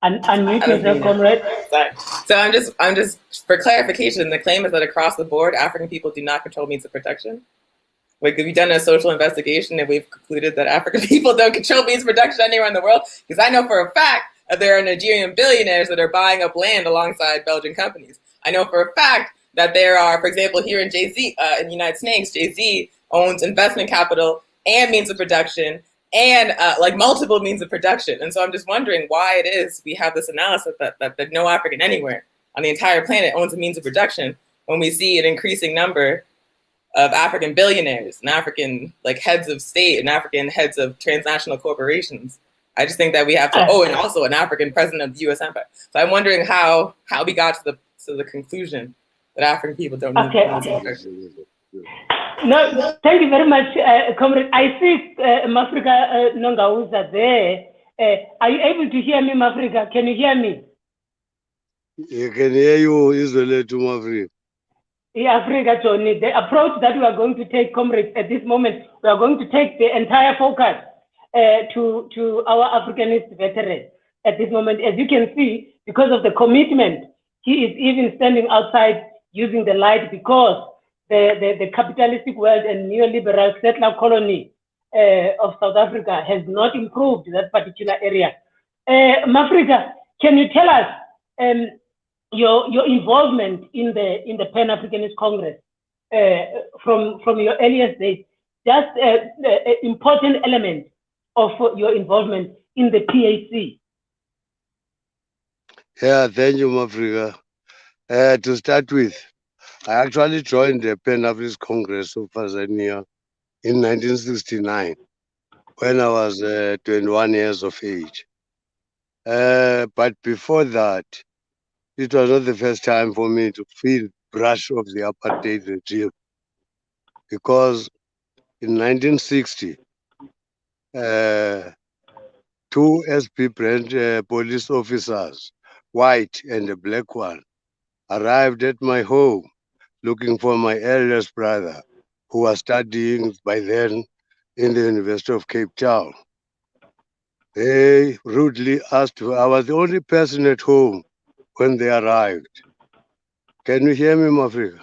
Unmute yourself, comrade. Sorry. So I'm just for clarification, the claim is that across the board, African people do not control means of production. Like, we've done a social investigation and we've concluded that African people don't control means of production anywhere in the world, because I know for a fact that there are Nigerian billionaires that are buying up land alongside Belgian companies. I know for a fact that there are, for example, here in Jay-Z, in the United States, Jay-Z owns investment capital and means of production and like multiple means of production. And so I'm just wondering why it is we have this analysis that no African anywhere on the entire planet owns a means of production, when we see an increasing number of African billionaires and African heads of state and African heads of transnational corporations. I just think that we have to. Oh, and also an African president of the U.S. Empire. So I'm wondering how we got to the conclusion that African people don't need. No, thank you very much, Comrade. I see Mafrika Nongauza there. Are you able to hear me, Mafrika? Can you hear me? I can hear you, Israel to Mafrika. Yeah, Africa, Johnny. The approach that we are going to take, comrades, at this moment, we are going to take the entire focus to our Africanist veteran at this moment. As you can see, because of the commitment, he is even standing outside using the light because the capitalistic world and neoliberal settler colony of South Africa has not improved that particular area. Mafrika, can you tell us your involvement in the Pan Africanist Congress from your earliest days? Just an important element of your involvement in the PAC. Yeah, thank you, Mafrika. To start with, I actually joined the Pan Africanist Congress of Tanzania in 1969 when I was 21 years of age. But before that, it was not the first time for me to feel brush of the apartheid regime, because in 1960, two SP police officers, white and a black one, arrived at my home looking for my eldest brother, who was studying by then in the University of Cape Town. They rudely asked me. I was the only person at home when they arrived. Can you hear me, Mafrika?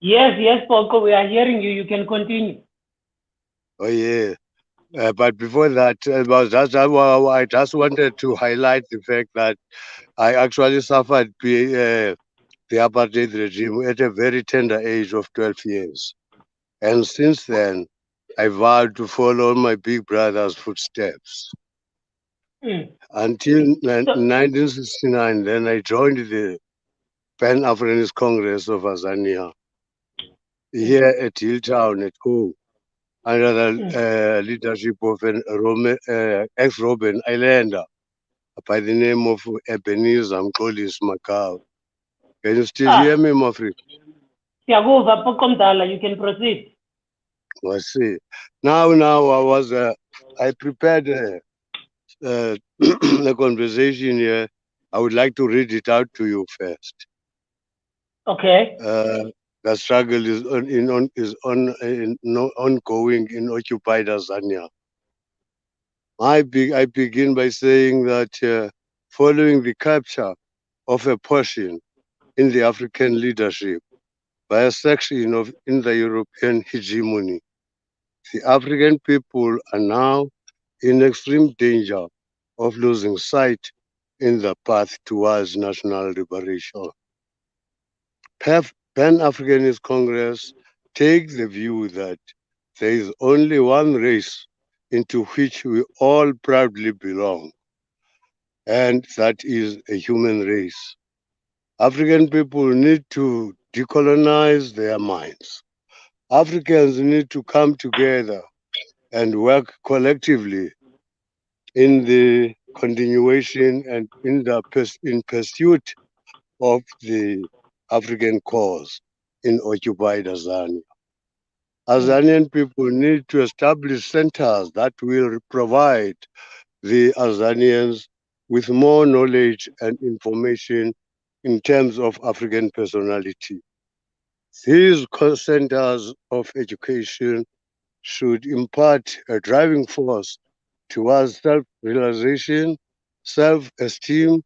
Yes, Polko, we are hearing you. You can continue. Oh, yeah. But before that, I just wanted to highlight the fact that I actually suffered the apartheid regime at a very tender age of 12 years. And since then, I vowed to follow my big brother's footsteps. Until 1969, then I joined the Pan Africanist Congress of Tanzania here at Hilltown at home, under the leadership of an ex-Robben Islander by the name of Ebenezer Mxolisi Makau. Can you still hear me, Mafrika? You can proceed. I see. Now, I prepared a conversation here. I would like to read it out to you first. Okay. The struggle is ongoing in occupied Tanzania. I begin by saying that following the capture of a portion in the African leadership by a section in the European hegemony, the African people are now in extreme danger of losing sight in the path towards national liberation. Pan-Africanist Congress takes the view that there is only one race into which we all proudly belong, and that is a human race. African people need to decolonize their minds. Africans need to come together and work collectively in the continuation and in pursuit of the African cause in occupied Tanzania. Tanzanian people need to establish centers that will provide the Tanzanians with more knowledge and information in terms of African personality. These centers of education should impart a driving force towards self-realization, self-esteem,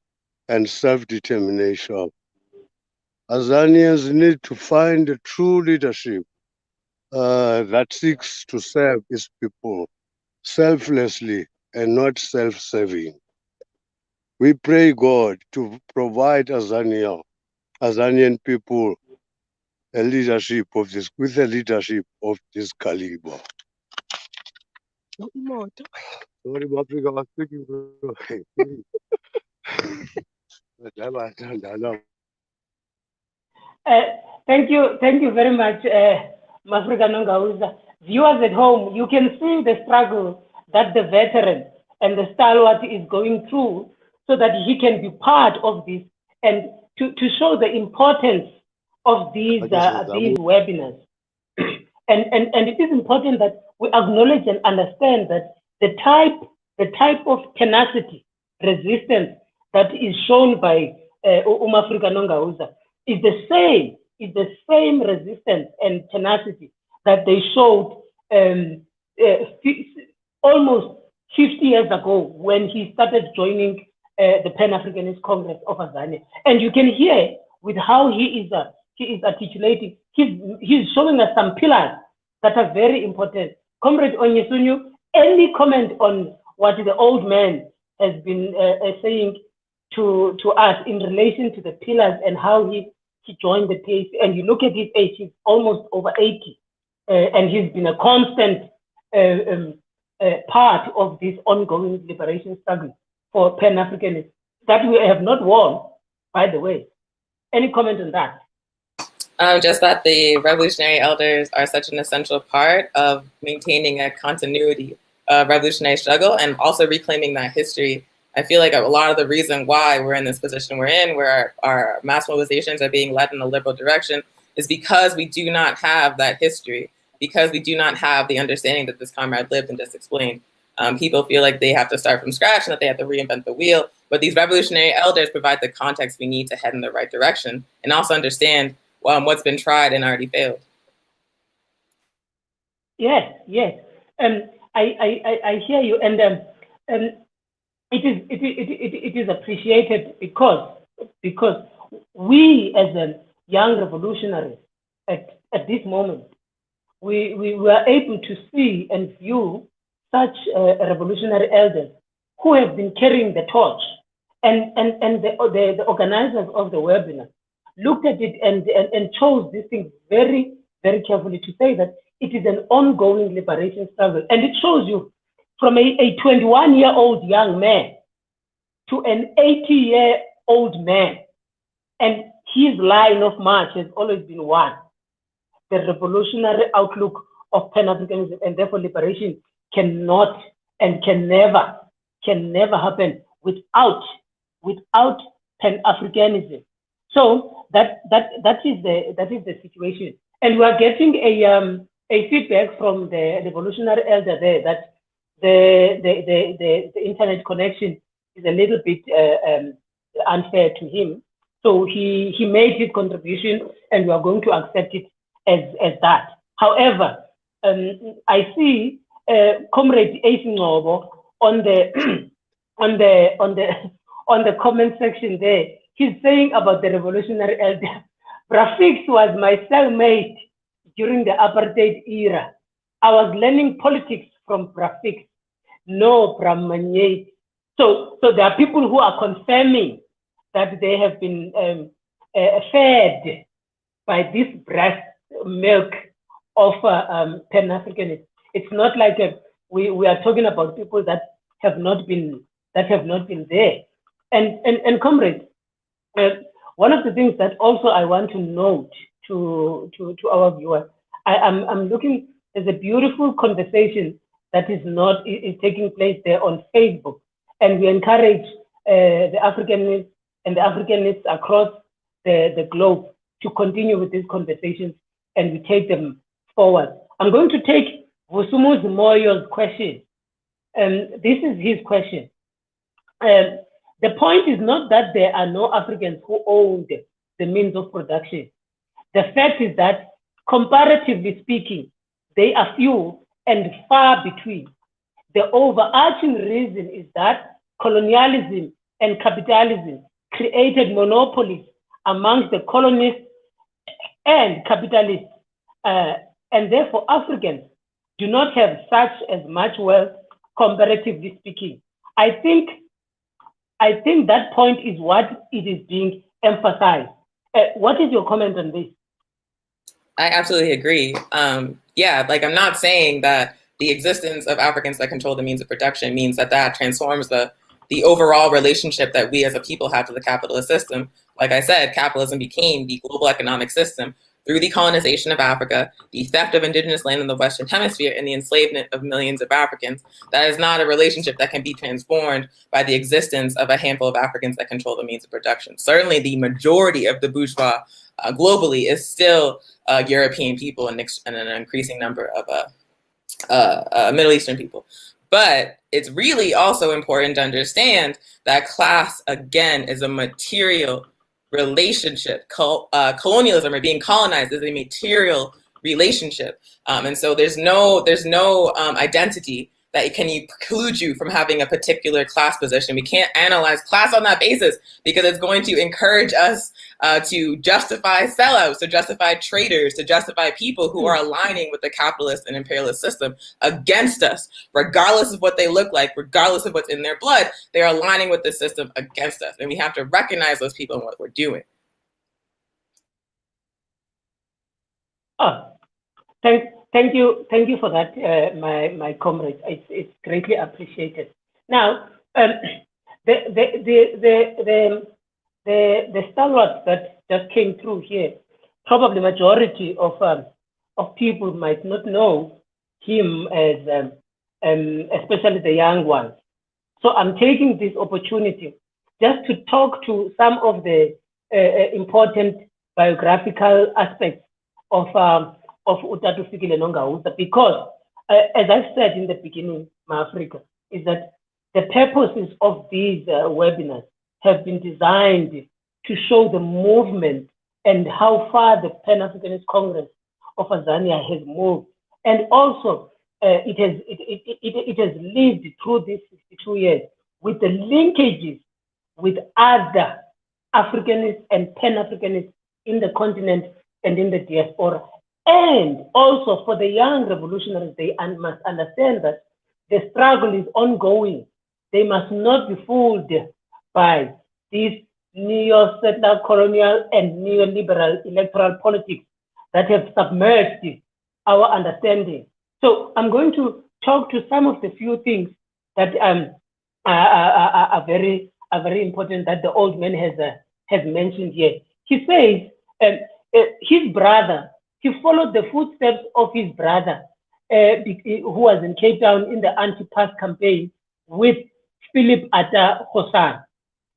and self-determination. Tanzanians need to find a true leadership that seeks to serve its people selflessly and not self-serving. We pray God to provide Tanzanian people with a leadership of this caliber. Sorry, Africa was speaking. Thank you very much, Mafrika Nongauza. Viewers at home, you can see the struggle that the veteran and the stalwart is going through so that he can be part of this and to show the importance of these webinars. And it is important that we acknowledge and understand that the type of tenacity, resistance that is shown by Umafrika Nongauza is the same resistance and tenacity that they showed almost 50 years ago when he started joining the Pan-Africanist Congress of Azania. And you can hear with how he is articulating, he's showing us some pillars that are very important. Comrade Onyesunyu, any comment on what the old man has been saying to us in relation to the pillars and how he joined the PAC? And you look at his age, he's almost over 80, and he's been a constant part of this ongoing liberation struggle for Pan-Africanists that we have not won, by the way. Any comment on that? Just that the revolutionary elders are such an essential part of maintaining a continuity of revolutionary struggle and also reclaiming that history. I feel like a lot of the reason why we're in this position we're in, where our mass mobilizations are being led in a liberal direction, is because we do not have that history, because we do not have the understanding that this comrade lived and just explained. People feel like they have to start from scratch and that they have to reinvent the wheel, but these revolutionary elders provide the context we need to head in the right direction and also understand what's been tried and already failed. Yes. I hear you, and it is appreciated because we as a young revolutionaries at this moment, we were able to see and view such revolutionary elders who have been carrying the torch, and the organizers of the webinar looked at it and chose this thing very, very carefully to say that it is an ongoing liberation struggle. And it shows you from a 21-year-old young man to an 80-year-old man. And his line of march has always been one: the revolutionary outlook of Pan-Africanism, and therefore liberation cannot and can never happen without Pan-Africanism. So that is the situation, and we are getting a feedback from the revolutionary elder there that the internet connection is a little bit unfair to him. So he made his contribution, and we are going to accept it as that. However, I see Comrade Aisinobo on the comment section there. He's saying about the revolutionary elder, Brafix was my cellmate during the apartheid era. I was learning politics from Brafix, no Brahmanye. So there are people who are confirming that they have been fed by this breast milk of Pan-Africanism. It's not like we are talking about people that have not been there. And comrades, one of the things that also I want to note to our viewers, I'm looking. There's a beautiful conversation that is taking place there on Facebook, and we encourage the Africanists and the Africanists across the globe to continue with these conversations, and we take them forward. I'm going to take Vusumu Moyo's question. This is his question. The point is not that there are no Africans who own the means of production. The fact is that, comparatively speaking, they are few and far between. The overarching reason is that colonialism and capitalism created monopolies amongst the colonists and capitalists, and therefore Africans do not have such as much wealth, comparatively speaking. I think that point is what it is being emphasized. What is your comment on this? I absolutely agree. Yeah, like I'm not saying that the existence of Africans that control the means of production means that transforms the the overall relationship that we as a people have to the capitalist system. Like I said, capitalism became the global economic system through the colonization of Africa, the theft of indigenous land in the Western Hemisphere, and the enslavement of millions of Africans. That is not a relationship that can be transformed by the existence of a handful of Africans that control the means of production. Certainly the majority of the bourgeois globally is still European people and an increasing number of Middle Eastern people. But it's really also important to understand that class, again, is a material relationship. Colonialism, or being colonized, is a material relationship, and so there's no identity that can preclude you from having a particular class position. We can't analyze class on that basis because it's going to encourage us to justify sellouts, to justify traitors, to justify people who are aligning with the capitalist and imperialist system against us, regardless of what they look like, regardless of what's in their blood. They're aligning with the system against us, and we have to recognize those people and what we're doing. Oh, thank you for that, my comrade. It's greatly appreciated. Now, the stalwarts that just came through here, probably majority of people might not know him as, especially the young ones. So I'm taking this opportunity just to talk to some of the important biographical aspects of Utatu Fikile Nongawusa, because as I said in the beginning, Africa, is that the purposes of these webinars have been designed to show the movement and how far the Pan Africanist Congress of Tanzania has moved, and also it has lived through these 62 years with the linkages with other Africanists and Pan-Africanists in the continent and in the diaspora. And also for the young revolutionaries, they must understand that the struggle is ongoing. They must not be fooled by these neo-settler colonial and neoliberal electoral politics that have submerged our understanding. So I'm going to talk to some of the few things that are very important that the old man has mentioned here. He says his brother, he followed the footsteps of his brother, who was in Cape Town in the anti-pass campaign with Philip Atta Khosan.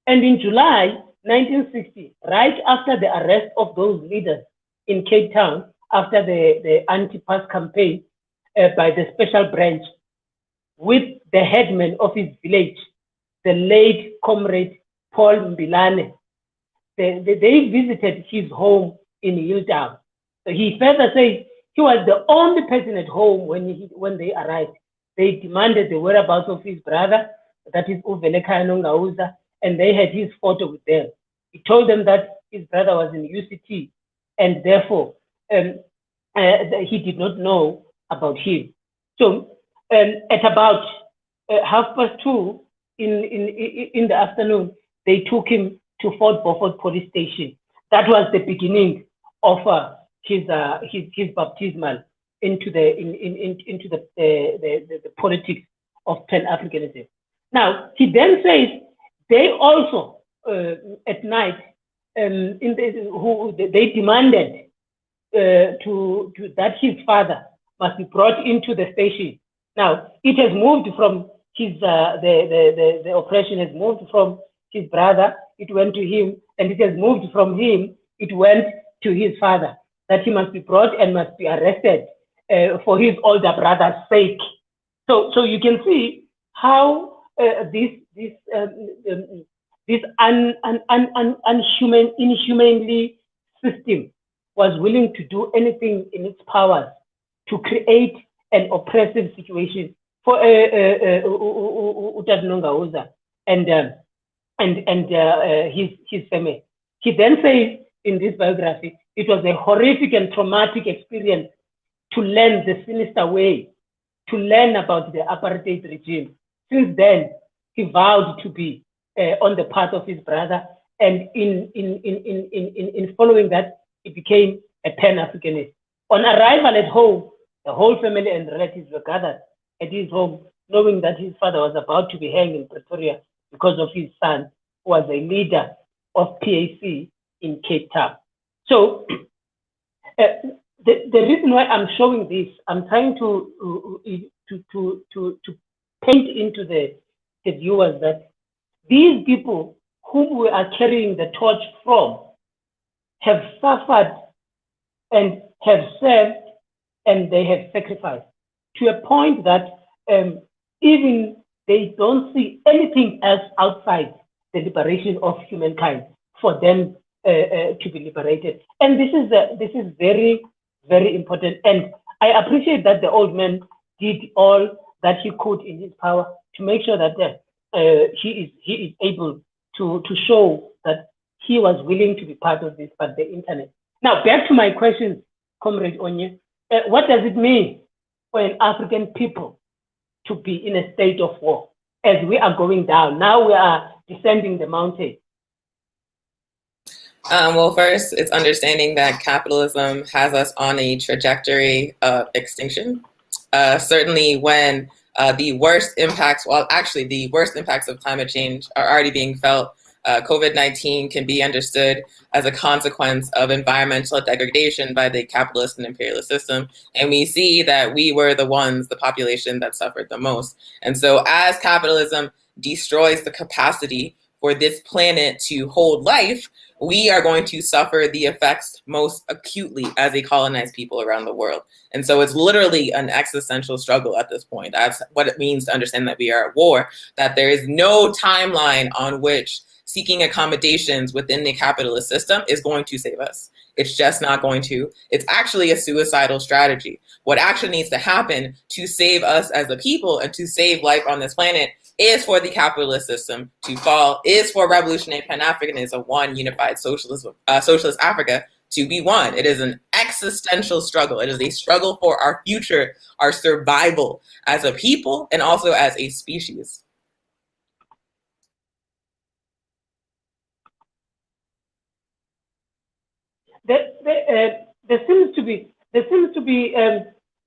And in July 1960, right after the arrest of those leaders in Cape Town, after the anti-pass campaign by the special branch, with the headman of his village, the late comrade Paul Mbilane, they visited his home in Hilltown. So he further says he was the only person at home when they arrived. They demanded the whereabouts of his brother, that is Uvelekhaya Nongawusa, and they had his photo with them. He told them that his brother was in UCT, and therefore he did not know about him. So at about 2:30 in the afternoon, they took him to Fort Beaufort police station. That was the beginning of his baptismal into the politics of Pan-Africanism. Now he then says they also at night they demanded that his father must be brought into the station. Now it has moved from his the oppression has moved from his brother, it went to him, and it has moved from him, it went to his father, that he must be brought and must be arrested for his older brother's sake. So you can see how this inhumanely system was willing to do anything in its powers to create an oppressive situation for Utatu Nongawusa and his family. He then says in this biography, it was a horrific and traumatic experience to learn the sinister way, to learn about the apartheid regime. Since then, he vowed to be on the path of his brother, and in following that, he became a Pan-Africanist. On arrival at home, the whole family and relatives were gathered at his home, knowing that his father was about to be hanged in Pretoria because of his son, who was a leader of PAC in Cape Town. So the reason why I'm showing this, I'm trying to paint into the viewers that these people whom we are carrying the torch from have suffered and have served and they have sacrificed to a point that even they don't see anything else outside the liberation of humankind for them to be liberated. And this is very, very important. And I appreciate that the old man did all that he could in his power to make sure that he is able to show that he was willing to be part of this, but the internet. Now, back to my questions, Comrade Onye. What does it mean for an African people to be in a state of war as we are going down? Now we are descending the mountain. Well, first, it's understanding that capitalism has us on a trajectory of extinction. Certainly when the worst impacts, well, actually the worst impacts of climate change are already being felt. COVID-19 can be understood as a consequence of environmental degradation by the capitalist and imperialist system. And we see that we were the ones, the population that suffered the most. And so as capitalism destroys the capacity for this planet to hold life, we are going to suffer the effects most acutely as a colonized people around the world. And so it's literally an existential struggle at this point. That's what it means to understand that we are at war, that there is no timeline on which seeking accommodations within the capitalist system is going to save us. It's just not going to. It's actually a suicidal strategy. What actually needs to happen to save us as a people and to save life on this planet is for the capitalist system to fall, is for revolutionary Pan-Africanism, one unified socialist Africa, to be won. It is an existential struggle. It is a struggle for our future, our survival as a people and also as a species. There seems to be.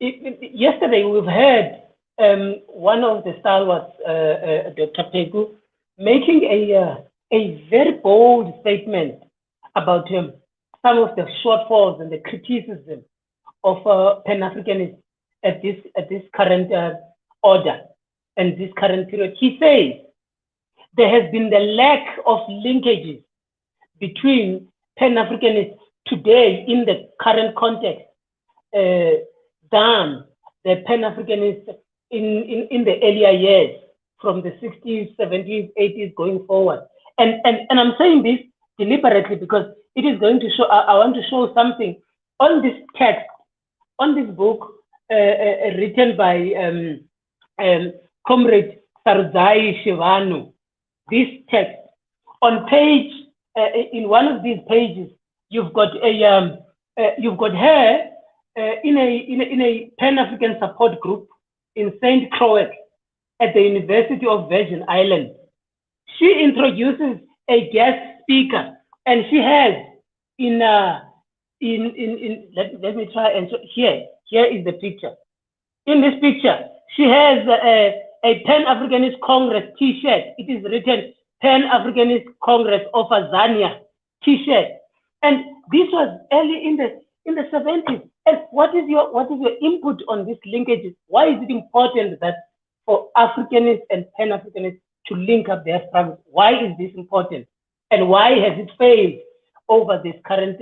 Yesterday we've heard one of the stalwarts, Dr. Pegu, making a very bold statement about some of the shortfalls and the criticism of Pan-Africanists at this current order and this current period. He says there has been the lack of linkages between Pan-Africanists today in the current context than the Pan-Africanists in the earlier years, from the 60s, 70s, 80s going forward. And I'm saying this deliberately because it is going to show, I want to show something on this text, on this book written by Comrade Sardzai Shivanu. This text, on page, in one of these pages, you've got her in a Pan-African support group in St. Croix at the University of Virgin Islands. She introduces a guest speaker, and she has let me try and show, here is the picture. In this picture, she has a Pan-Africanist Congress T-shirt. It is written Pan-Africanist Congress of Azania T-shirt, and this was early in the 70s. And what is your input on this linkage? Why is it important that for Africanists and Pan-Africanists to link up their struggles? Why is this important? And why has it failed over this current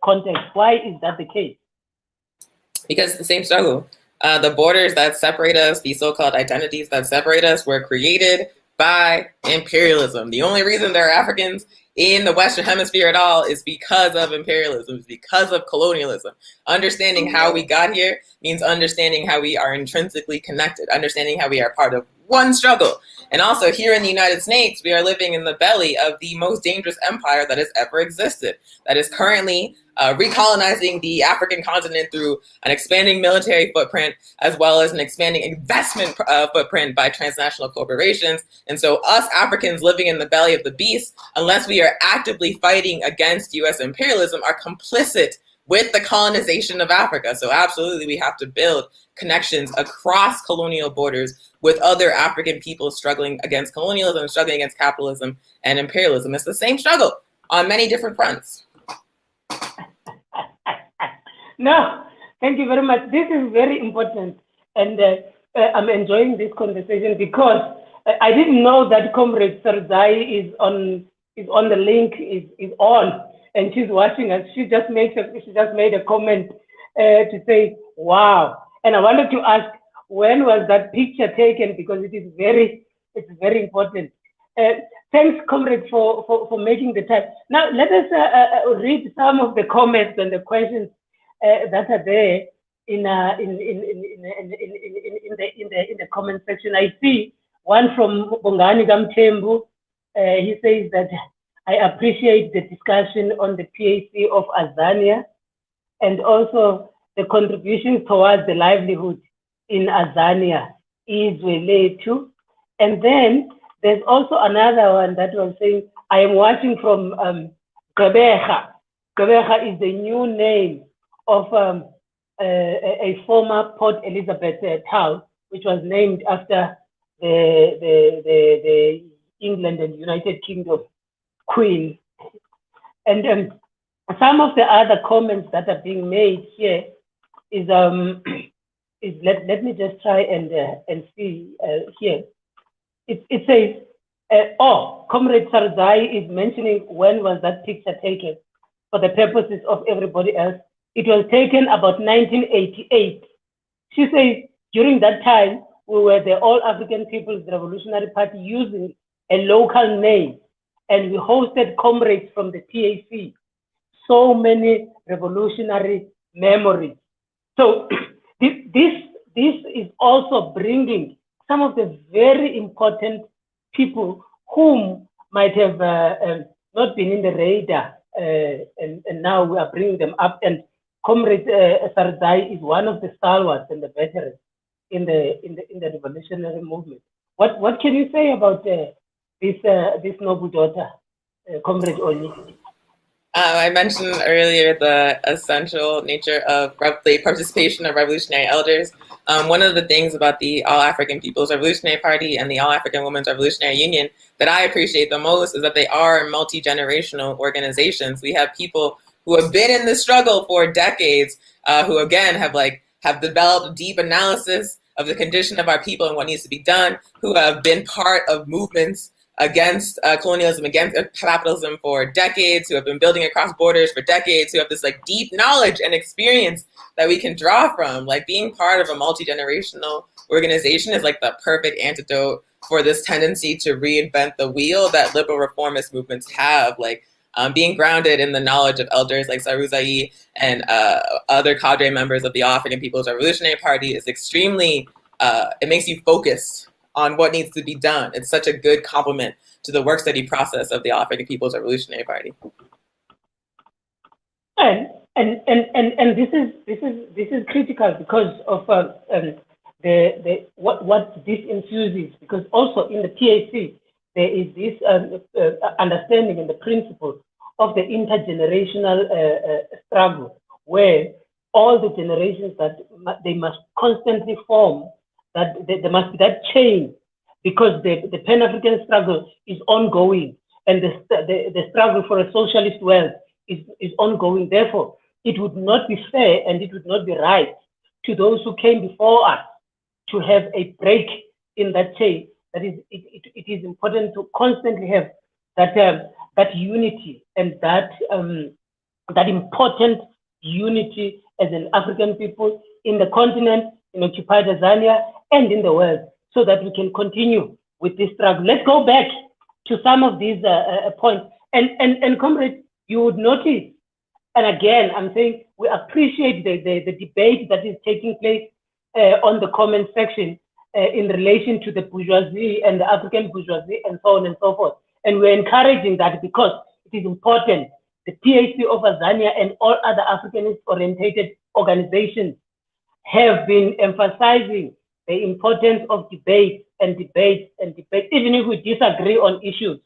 context? Why is that the case? Because it's the same struggle. The borders that separate us, the so-called identities that separate us, were created by imperialism. The only reason there are Africans in the Western Hemisphere at all is because of imperialism, is because of colonialism. Understanding how we got here means understanding how we are intrinsically connected, understanding how we are part of one struggle. And also here in the United States, we are living in the belly of the most dangerous empire that has ever existed, that is currently recolonizing the African continent through an expanding military footprint, as well as an expanding investment footprint by transnational corporations. And so us Africans living in the belly of the beast, unless we are actively fighting against US imperialism, are complicit with the colonization of Africa. So absolutely, we have to build connections across colonial borders with other African people struggling against colonialism, struggling against capitalism and imperialism. It's the same struggle on many different fronts. No, thank you very much. This is very important, and I'm enjoying this conversation because I didn't know that Comrade Sarzai is on the link, is on, and she's watching us. She just made a comment to say, "Wow!" And I wanted to ask, when was that picture taken? Because it's very important. Thanks, Comrade, for making the time. Now let us read some of the comments and the questions that are there in the comment section. I see one from Bongani Gamtembu. He says that I appreciate the discussion on the PAC of Azania and also the contributions towards the livelihood in Azania is related to. And then there's also another one that was saying, I am watching from Gqeberha. Gqeberha is the new name of a former Port Elizabeth town, which was named after the England and United Kingdom Queen. And some of the other comments that are being made here is let me just try and see here. It says, Comrade Sarzai is mentioning when was that picture taken for the purposes of everybody else. It was taken about 1988. She says, during that time, we were the All African People's Revolutionary Party using a local name, and we hosted comrades from the PAC. So many revolutionary memories. So this is also bringing some of the very important people whom might have not been in the radar, and now we are bringing them up. And Comrade Sarzai is one of the stalwarts and the veterans in the revolutionary movement. What can you say about this noble daughter, Comrade Oni? I mentioned earlier the essential nature of the participation of revolutionary elders. One of the things about the All African People's Revolutionary Party and the All African Women's Revolutionary Union that I appreciate the most is that they are multi-generational organizations. We have people who have been in the struggle for decades, who again have developed deep analysis of the condition of our people and what needs to be done, who have been part of movements against colonialism, against capitalism for decades, who have been building across borders for decades, who have this deep knowledge and experience that we can draw from. Being part of a multi-generational organization is the perfect antidote for this tendency to reinvent the wheel that liberal reformist movements have. Being grounded in the knowledge of elders like Saruzai and other cadre members of the All African People's Revolutionary Party is extremely, it makes you focused on what needs to be done. It's such a good complement to the work study process of the All African People's Revolutionary Party. And this is critical because of what this infuses, because also in the PAC there is this understanding and the principle of the intergenerational struggle, where all the generations that they must constantly form, that there must be that chain, because the Pan-African struggle is ongoing, and the struggle for a socialist world is ongoing. Therefore, it would not be fair and it would not be right to those who came before us to have a break in that chain. That is, it is important to constantly have that unity and that important unity as an African people in the continent, in occupied Tanzania, and in the world, so that we can continue with this struggle. Let's go back to some of these points. And comrades, you would notice, and again, I'm saying we appreciate the debate that is taking place on the comment section in relation to the bourgeoisie and the African bourgeoisie and so on and so forth. And we're encouraging that because it is important. The PAC of Azania and all other Africanist-orientated organizations have been emphasizing the importance of debate and debate and debate. Even if we disagree on issues,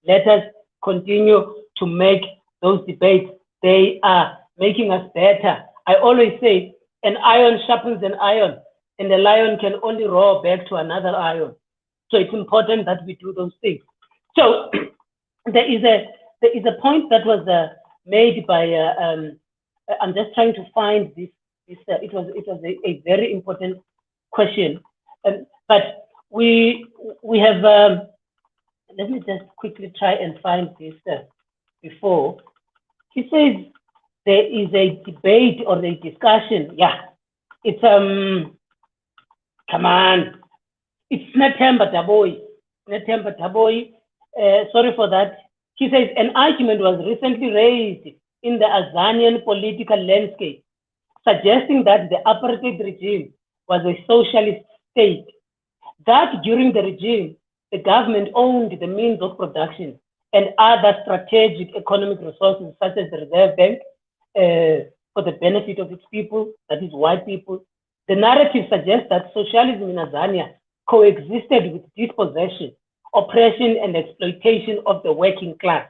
let us continue to make those debates. They are making us better. I always say an iron sharpens an iron, and a lion can only roar back to another iron. So it's important that we do those things. So there is a point that was made by I'm just trying to find this. It was a very important question, but we have. Let me just quickly try and find this before. He says there is a debate or a discussion. Yeah, it's come on. It's Netemba Taboy. Netemba Taboy. Sorry for that. He says an argument was recently raised in the Azanian political landscape, suggesting that the apartheid regime was a socialist state, that during the regime, the government owned the means of production and other strategic economic resources, such as the Reserve Bank, for the benefit of its people, that is white people. The narrative suggests that socialism in Azania coexisted with dispossession, oppression, and exploitation of the working class.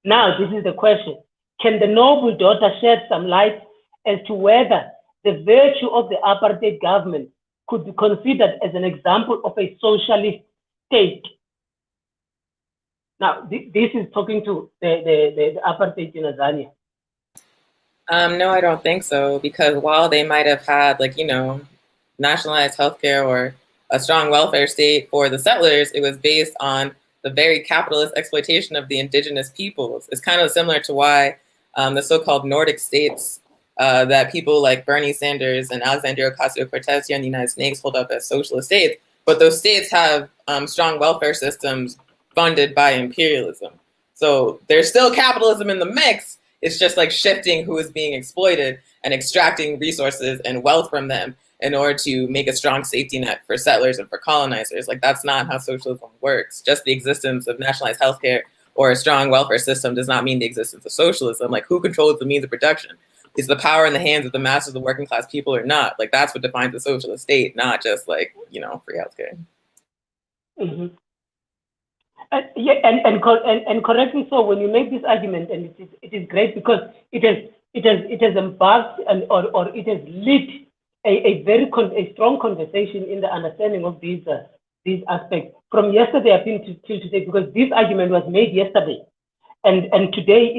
Now, this is the question. Can the noble daughter shed some light as to whether the virtue of the apartheid government could be considered as an example of a socialist state? Now, this is talking to the apartheid in Azania. No, I don't think so, because while they might have had, like, nationalized healthcare or a strong welfare state for the settlers, it was based on the very capitalist exploitation of the indigenous peoples. It's kind of similar to why the so-called Nordic states that people like Bernie Sanders and Alexandria Ocasio-Cortez here in the United States hold up as socialist states, but those states have strong welfare systems funded by imperialism. So there's still capitalism in the mix. It's just like shifting who is being exploited and extracting resources and wealth from them in order to make a strong safety net for settlers and for colonizers. Like, that's not how socialism works. Just the existence of nationalized healthcare or a strong welfare system does not mean the existence of socialism. Like, who controls the means of production? Is the power in the hands of the masses of the working class people or not? Like, that's what defines a socialist state, not just like, free healthcare. Mm-hmm. Yeah, and correctly so. When you make this argument, and it is great because it has embarked or it has lit a very strong conversation in the understanding of these aspects from yesterday up till today, because this argument was made yesterday, and today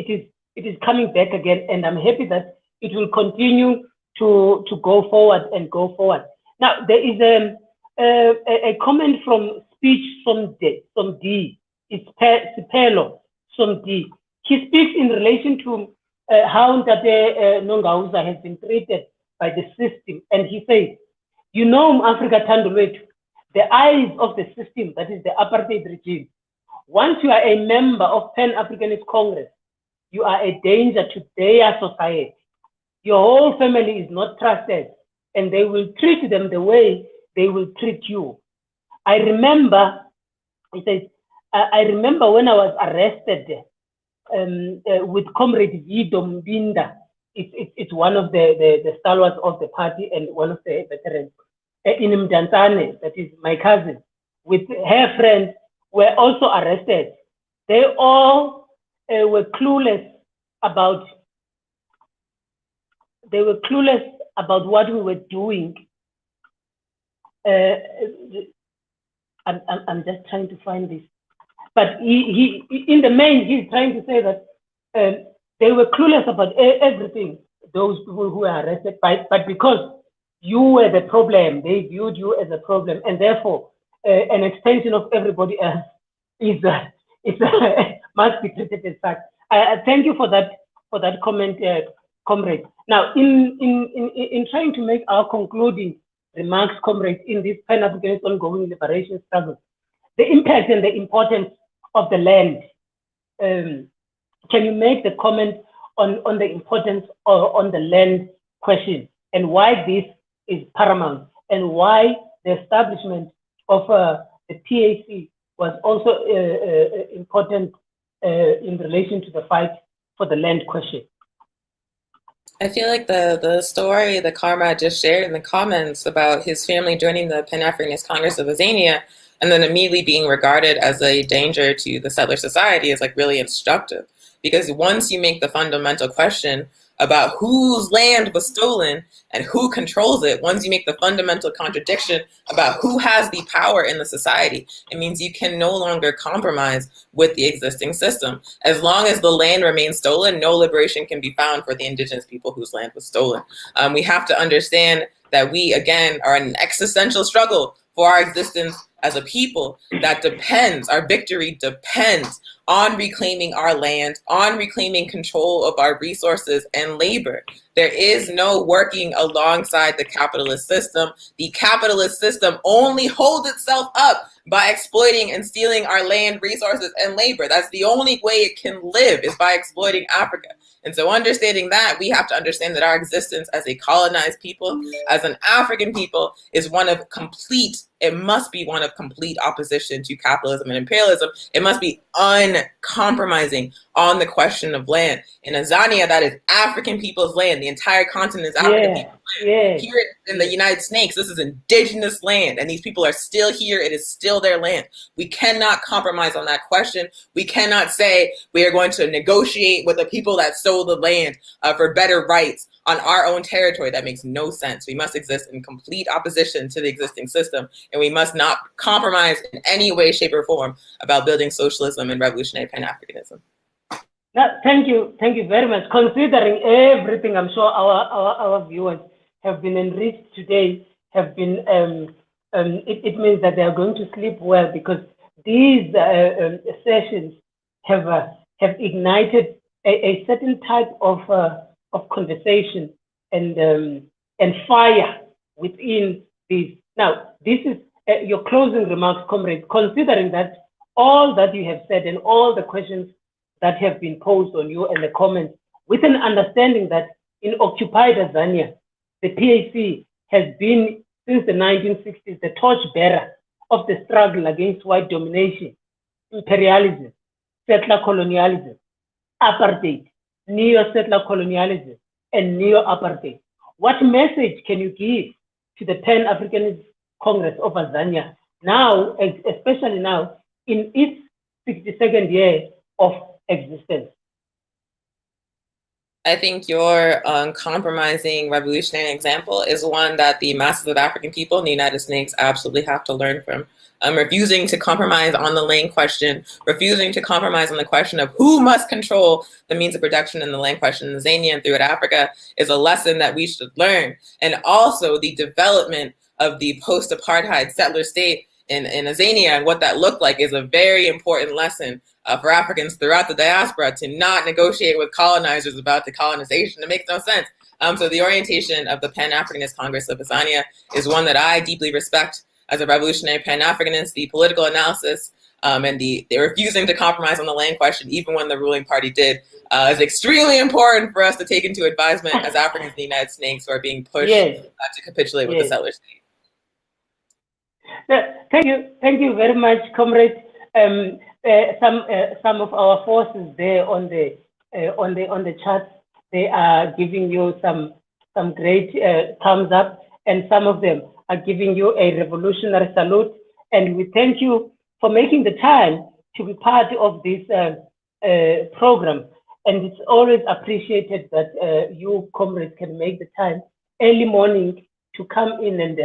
it is coming back again, and I'm happy that it will continue to go forward and go forward. Now there is a comment from speech from D. It's Sipelo from D. He speaks in relation to how Ntate Nongauza has been treated by the system, and he says, Africa Tandulwetu, the eyes of the system, that is the apartheid regime. Once you are a member of Pan Africanist Congress, you are a danger to their society. Your whole family is not trusted, and they will treat them the way they will treat you. I remember, he says, I remember when I was arrested with Comrade Vido Mbinda. It's one of the stalwarts of the party and one of the veterans. In Mdantsane, that is my cousin, with her friends, were also arrested. They all were clueless about what we were doing. I'm just trying to find this. But he in the main, he's trying to say that they were clueless about everything, those people who were arrested, but because you were the problem, they viewed you as a problem, and therefore an extension of everybody else must be treated as such. Thank you for that comment, comrade. Now, in trying to make our concluding remarks, comrade, in this Pan-Africanist ongoing liberation struggle, the impact and the importance of the land. Can you make the comment on the importance on the land question and why this is paramount and why the establishment of the PAC was also important in relation to the fight for the land question? I feel like the story that Comrade just shared in the comments about his family joining the Pan-Africanist Congress of Azania and then immediately being regarded as a danger to the settler society is like really instructive. Because once you make the fundamental question about whose land was stolen and who controls it, once you make the fundamental contradiction about who has the power in the society, it means you can no longer compromise with the existing system. As long as the land remains stolen, no liberation can be found for the indigenous people whose land was stolen. We have to understand that we, again, are in an existential struggle for our existence as a people that depends, our victory depends on reclaiming our land, on reclaiming control of our resources and labor. There is no working alongside the capitalist system. The capitalist system only holds itself up by exploiting and stealing our land, resources, and labor. That's the only way it can live, is by exploiting Africa. And so understanding that, we have to understand that our existence as a colonized people, as an African people, is one of complete, it must be one of complete opposition to capitalism and imperialism. It must be uncompromising on the question of land. In Azania, that is African people's land. The entire continent is African people's land. Here in the United States, this is indigenous land, and these people are still here. It is still their land. We cannot compromise on that question. We cannot say we are going to negotiate with the people that stole the land for better rights on our own territory. That makes no sense. We must exist in complete opposition to the existing system, and we must not compromise in any way, shape, or form about building socialism and revolutionary Pan-Africanism. Thank you very much. Considering everything, I'm sure our viewers have been enriched today, have been, it means that they are going to sleep well, because these sessions have ignited a certain type of conversation and fire within these. Now, this is your closing remarks, comrades, considering that all that you have said and all the questions that have been posed on you and the comments, with an understanding that in occupied Azania, the PAC has been, since the 1960s, the torchbearer of the struggle against white domination, imperialism, settler colonialism, apartheid, neo-settler colonialism, and neo-apartheid. What message can you give to the Pan-Africanist Congress of Azania now, especially now, in its 62nd year of existence? I think your uncompromising revolutionary example is one that the masses of African people in the United States absolutely have to learn from. Refusing to compromise on the land question, refusing to compromise on the question of who must control the means of production in the land question in Azania and throughout Africa is a lesson that we should learn. And also the development of the post-apartheid settler state in Azania and what that looked like is a very important lesson for Africans throughout the diaspora to not negotiate with colonizers about decolonization. It makes no sense. So the orientation of the Pan-Africanist Congress of Azania is one that I deeply respect as a revolutionary Pan-Africanist. The political analysis and the refusing to compromise on the land question, even when the ruling party did, is extremely important for us to take into advisement as Africans in the United States who are being pushed to capitulate with the settler state. Thank you very much, comrades. Some of our forces there on the chat, they are giving you some great thumbs up, and some of them are giving you a revolutionary salute. And we thank you for making the time to be part of this program. And it's always appreciated that you, comrades, can make the time early morning to come in and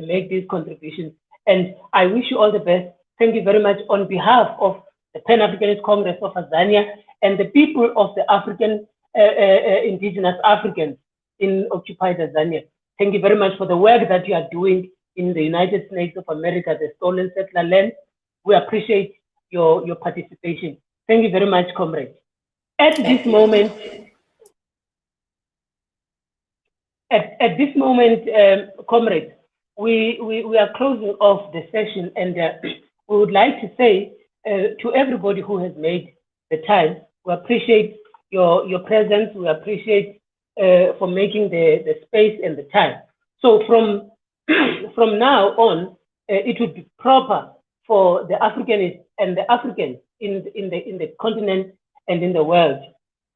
make these contributions. And I wish you all the best. Thank you very much on behalf of the Pan-Africanist Congress of Azania and the people of the African, indigenous Africans in occupied Azania. Thank you very much for the work that you are doing in the United States of America, the stolen settler land. We appreciate your participation. Thank you very much, comrades. At this moment, comrades, we are closing off the session, and we would like to say to everybody who has made the time, we appreciate your presence. We appreciate for making the space and the time. So from now on, it would be proper for the Africanists and the Africans in the continent and in the world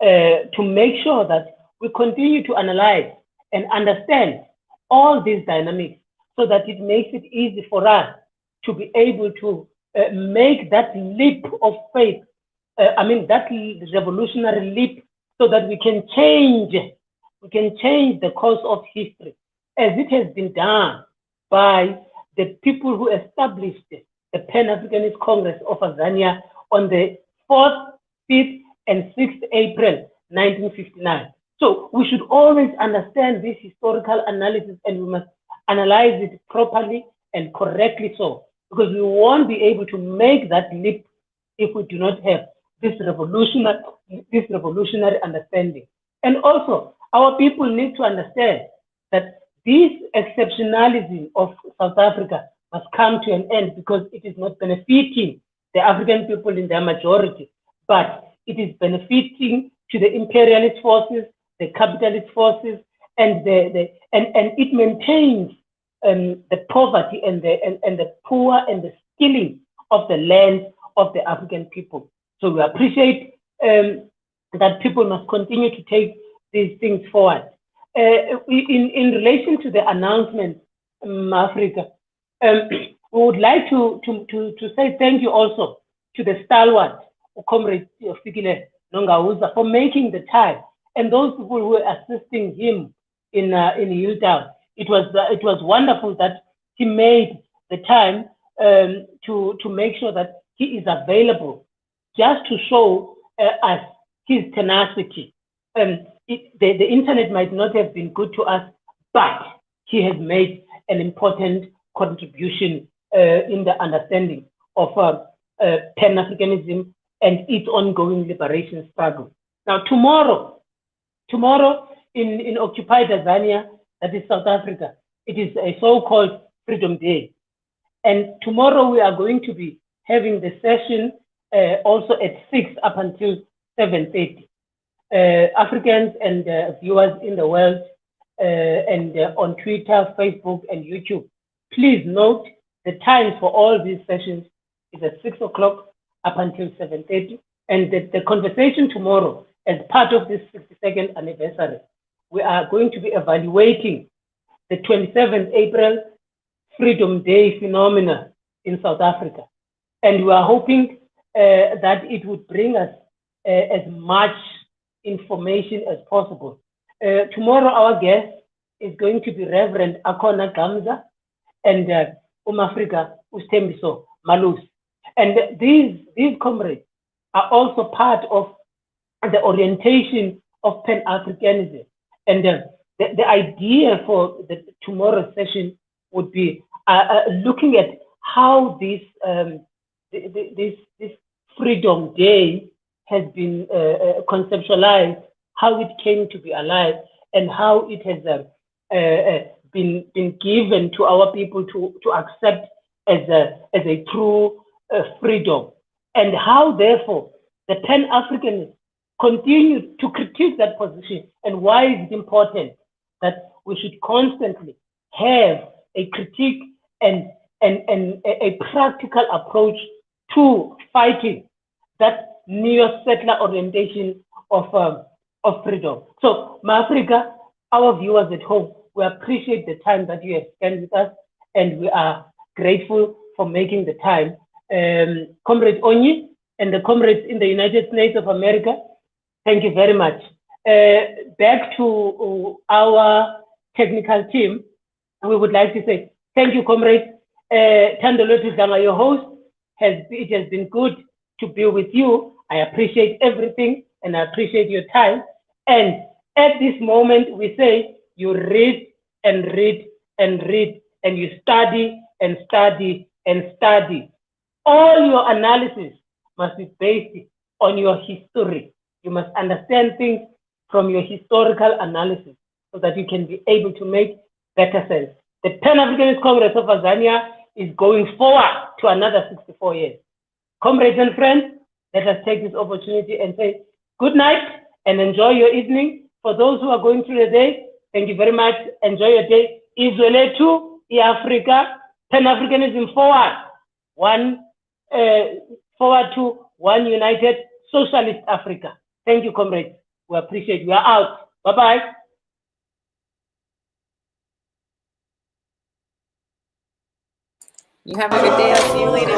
to make sure that we continue to analyze and understand all these dynamics, so that it makes it easy for us to be able to make that leap of faith, that revolutionary leap, so that we can change the course of history, as it has been done by the people who established the Pan-Africanist Congress of Tanzania on the 4th, 5th, and 6th April 1959. So we should always understand this historical analysis, and we must analyze it properly and correctly so, because we won't be able to make that leap if we do not have this revolutionary understanding. And also, our people need to understand that this exceptionalism of South Africa must come to an end, because it is not benefiting the African people in their majority, but it is benefiting to the imperialist forces, the capitalist forces, and it maintains the poverty and the poor and the stealing of the land of the African people. So we appreciate that people must continue to take these things forward. In relation to the announcement, Africa, we would like to say thank you also to the stalwart, Comrade Fikile Nongauza, for making the time, and those people who were assisting him in Hilltown. It was wonderful that he made the time to make sure that he is available, just to show us his tenacity. The internet might not have been good to us, but he has made an important contribution in the understanding of Pan-Africanism and its ongoing liberation struggle. Now, tomorrow in occupied Tanzania, that is South Africa, it is a so-called Freedom Day. And tomorrow we are going to be having the session also at 6 up until 7:30. Africans and viewers in the world and on Twitter, Facebook, and YouTube, please note the times for all these sessions is at 6 o'clock up until 7:30. And the conversation tomorrow, as part of this 62nd anniversary, we are going to be evaluating the 27th April Freedom Day phenomena in South Africa. And we are hoping that it would bring us as much information as possible. Tomorrow, our guest is going to be Reverend Akona Gamza and Africa Ustembiso Malus. And these comrades are also part of the orientation of Pan-Africanism. And the idea for tomorrow's session would be looking at how this Freedom Day has been conceptualized, how it came to be alive, and how it has been given to our people to accept as a true freedom, and how therefore the Pan-Africanists continue to critique that position, and why is it important that we should constantly have a critique and a practical approach to fighting that neo-settler orientation of freedom. So, Africa, our viewers at home, we appreciate the time that you have spent with us, and we are grateful for making the time. Comrade Onyi and the comrades in the United States of America, thank you very much. Back to our technical team, we would like to say thank you, comrades. Thandolotu Zanga, your host, it has been good to be with you. I appreciate everything, and I appreciate your time. And at this moment, we say you read and read and read, and you study and study and study. All your analysis must be based on your history. You must understand things from your historical analysis so that you can be able to make better sense. The Pan-Africanist Congress of Tanzania is going forward to another 64 years. Comrades and friends, let us take this opportunity and say good night and enjoy your evening. For those who are going through the day, thank you very much. Enjoy your day. Izwele to Africa, Pan-Africanism forward. Forward to one united socialist Africa. Thank you, comrades. We appreciate you. We are out. Bye-bye. You have a good day. I'll see you later.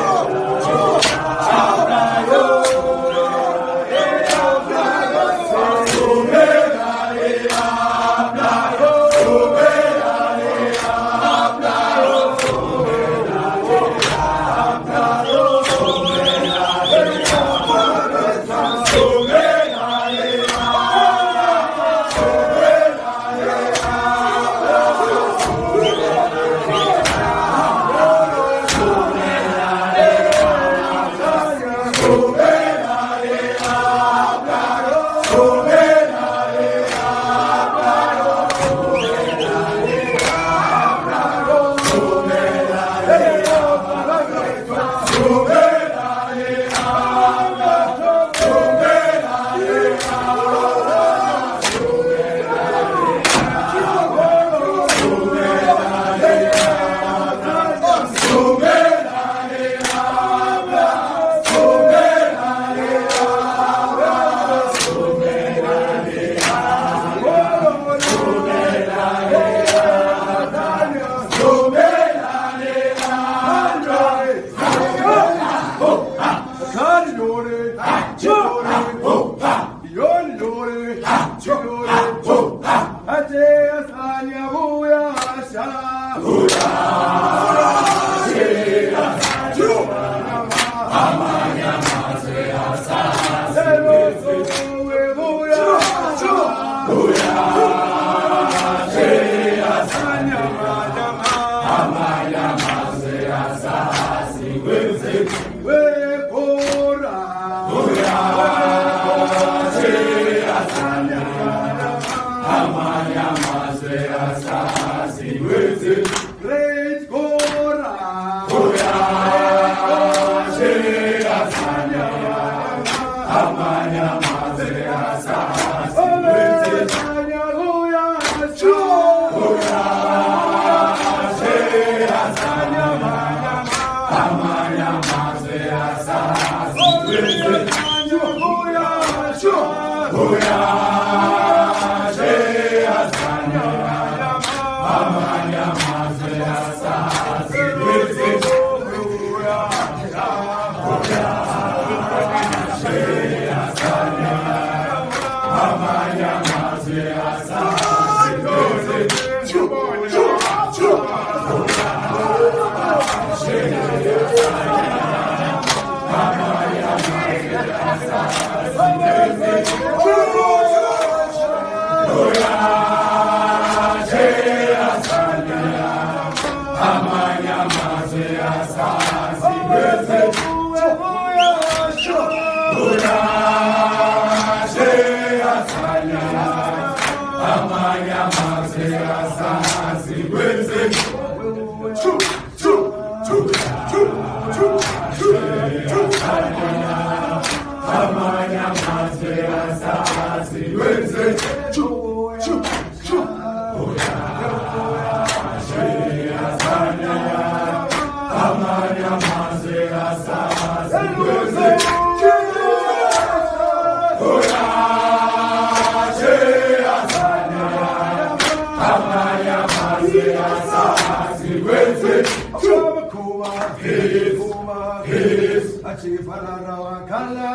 Peace.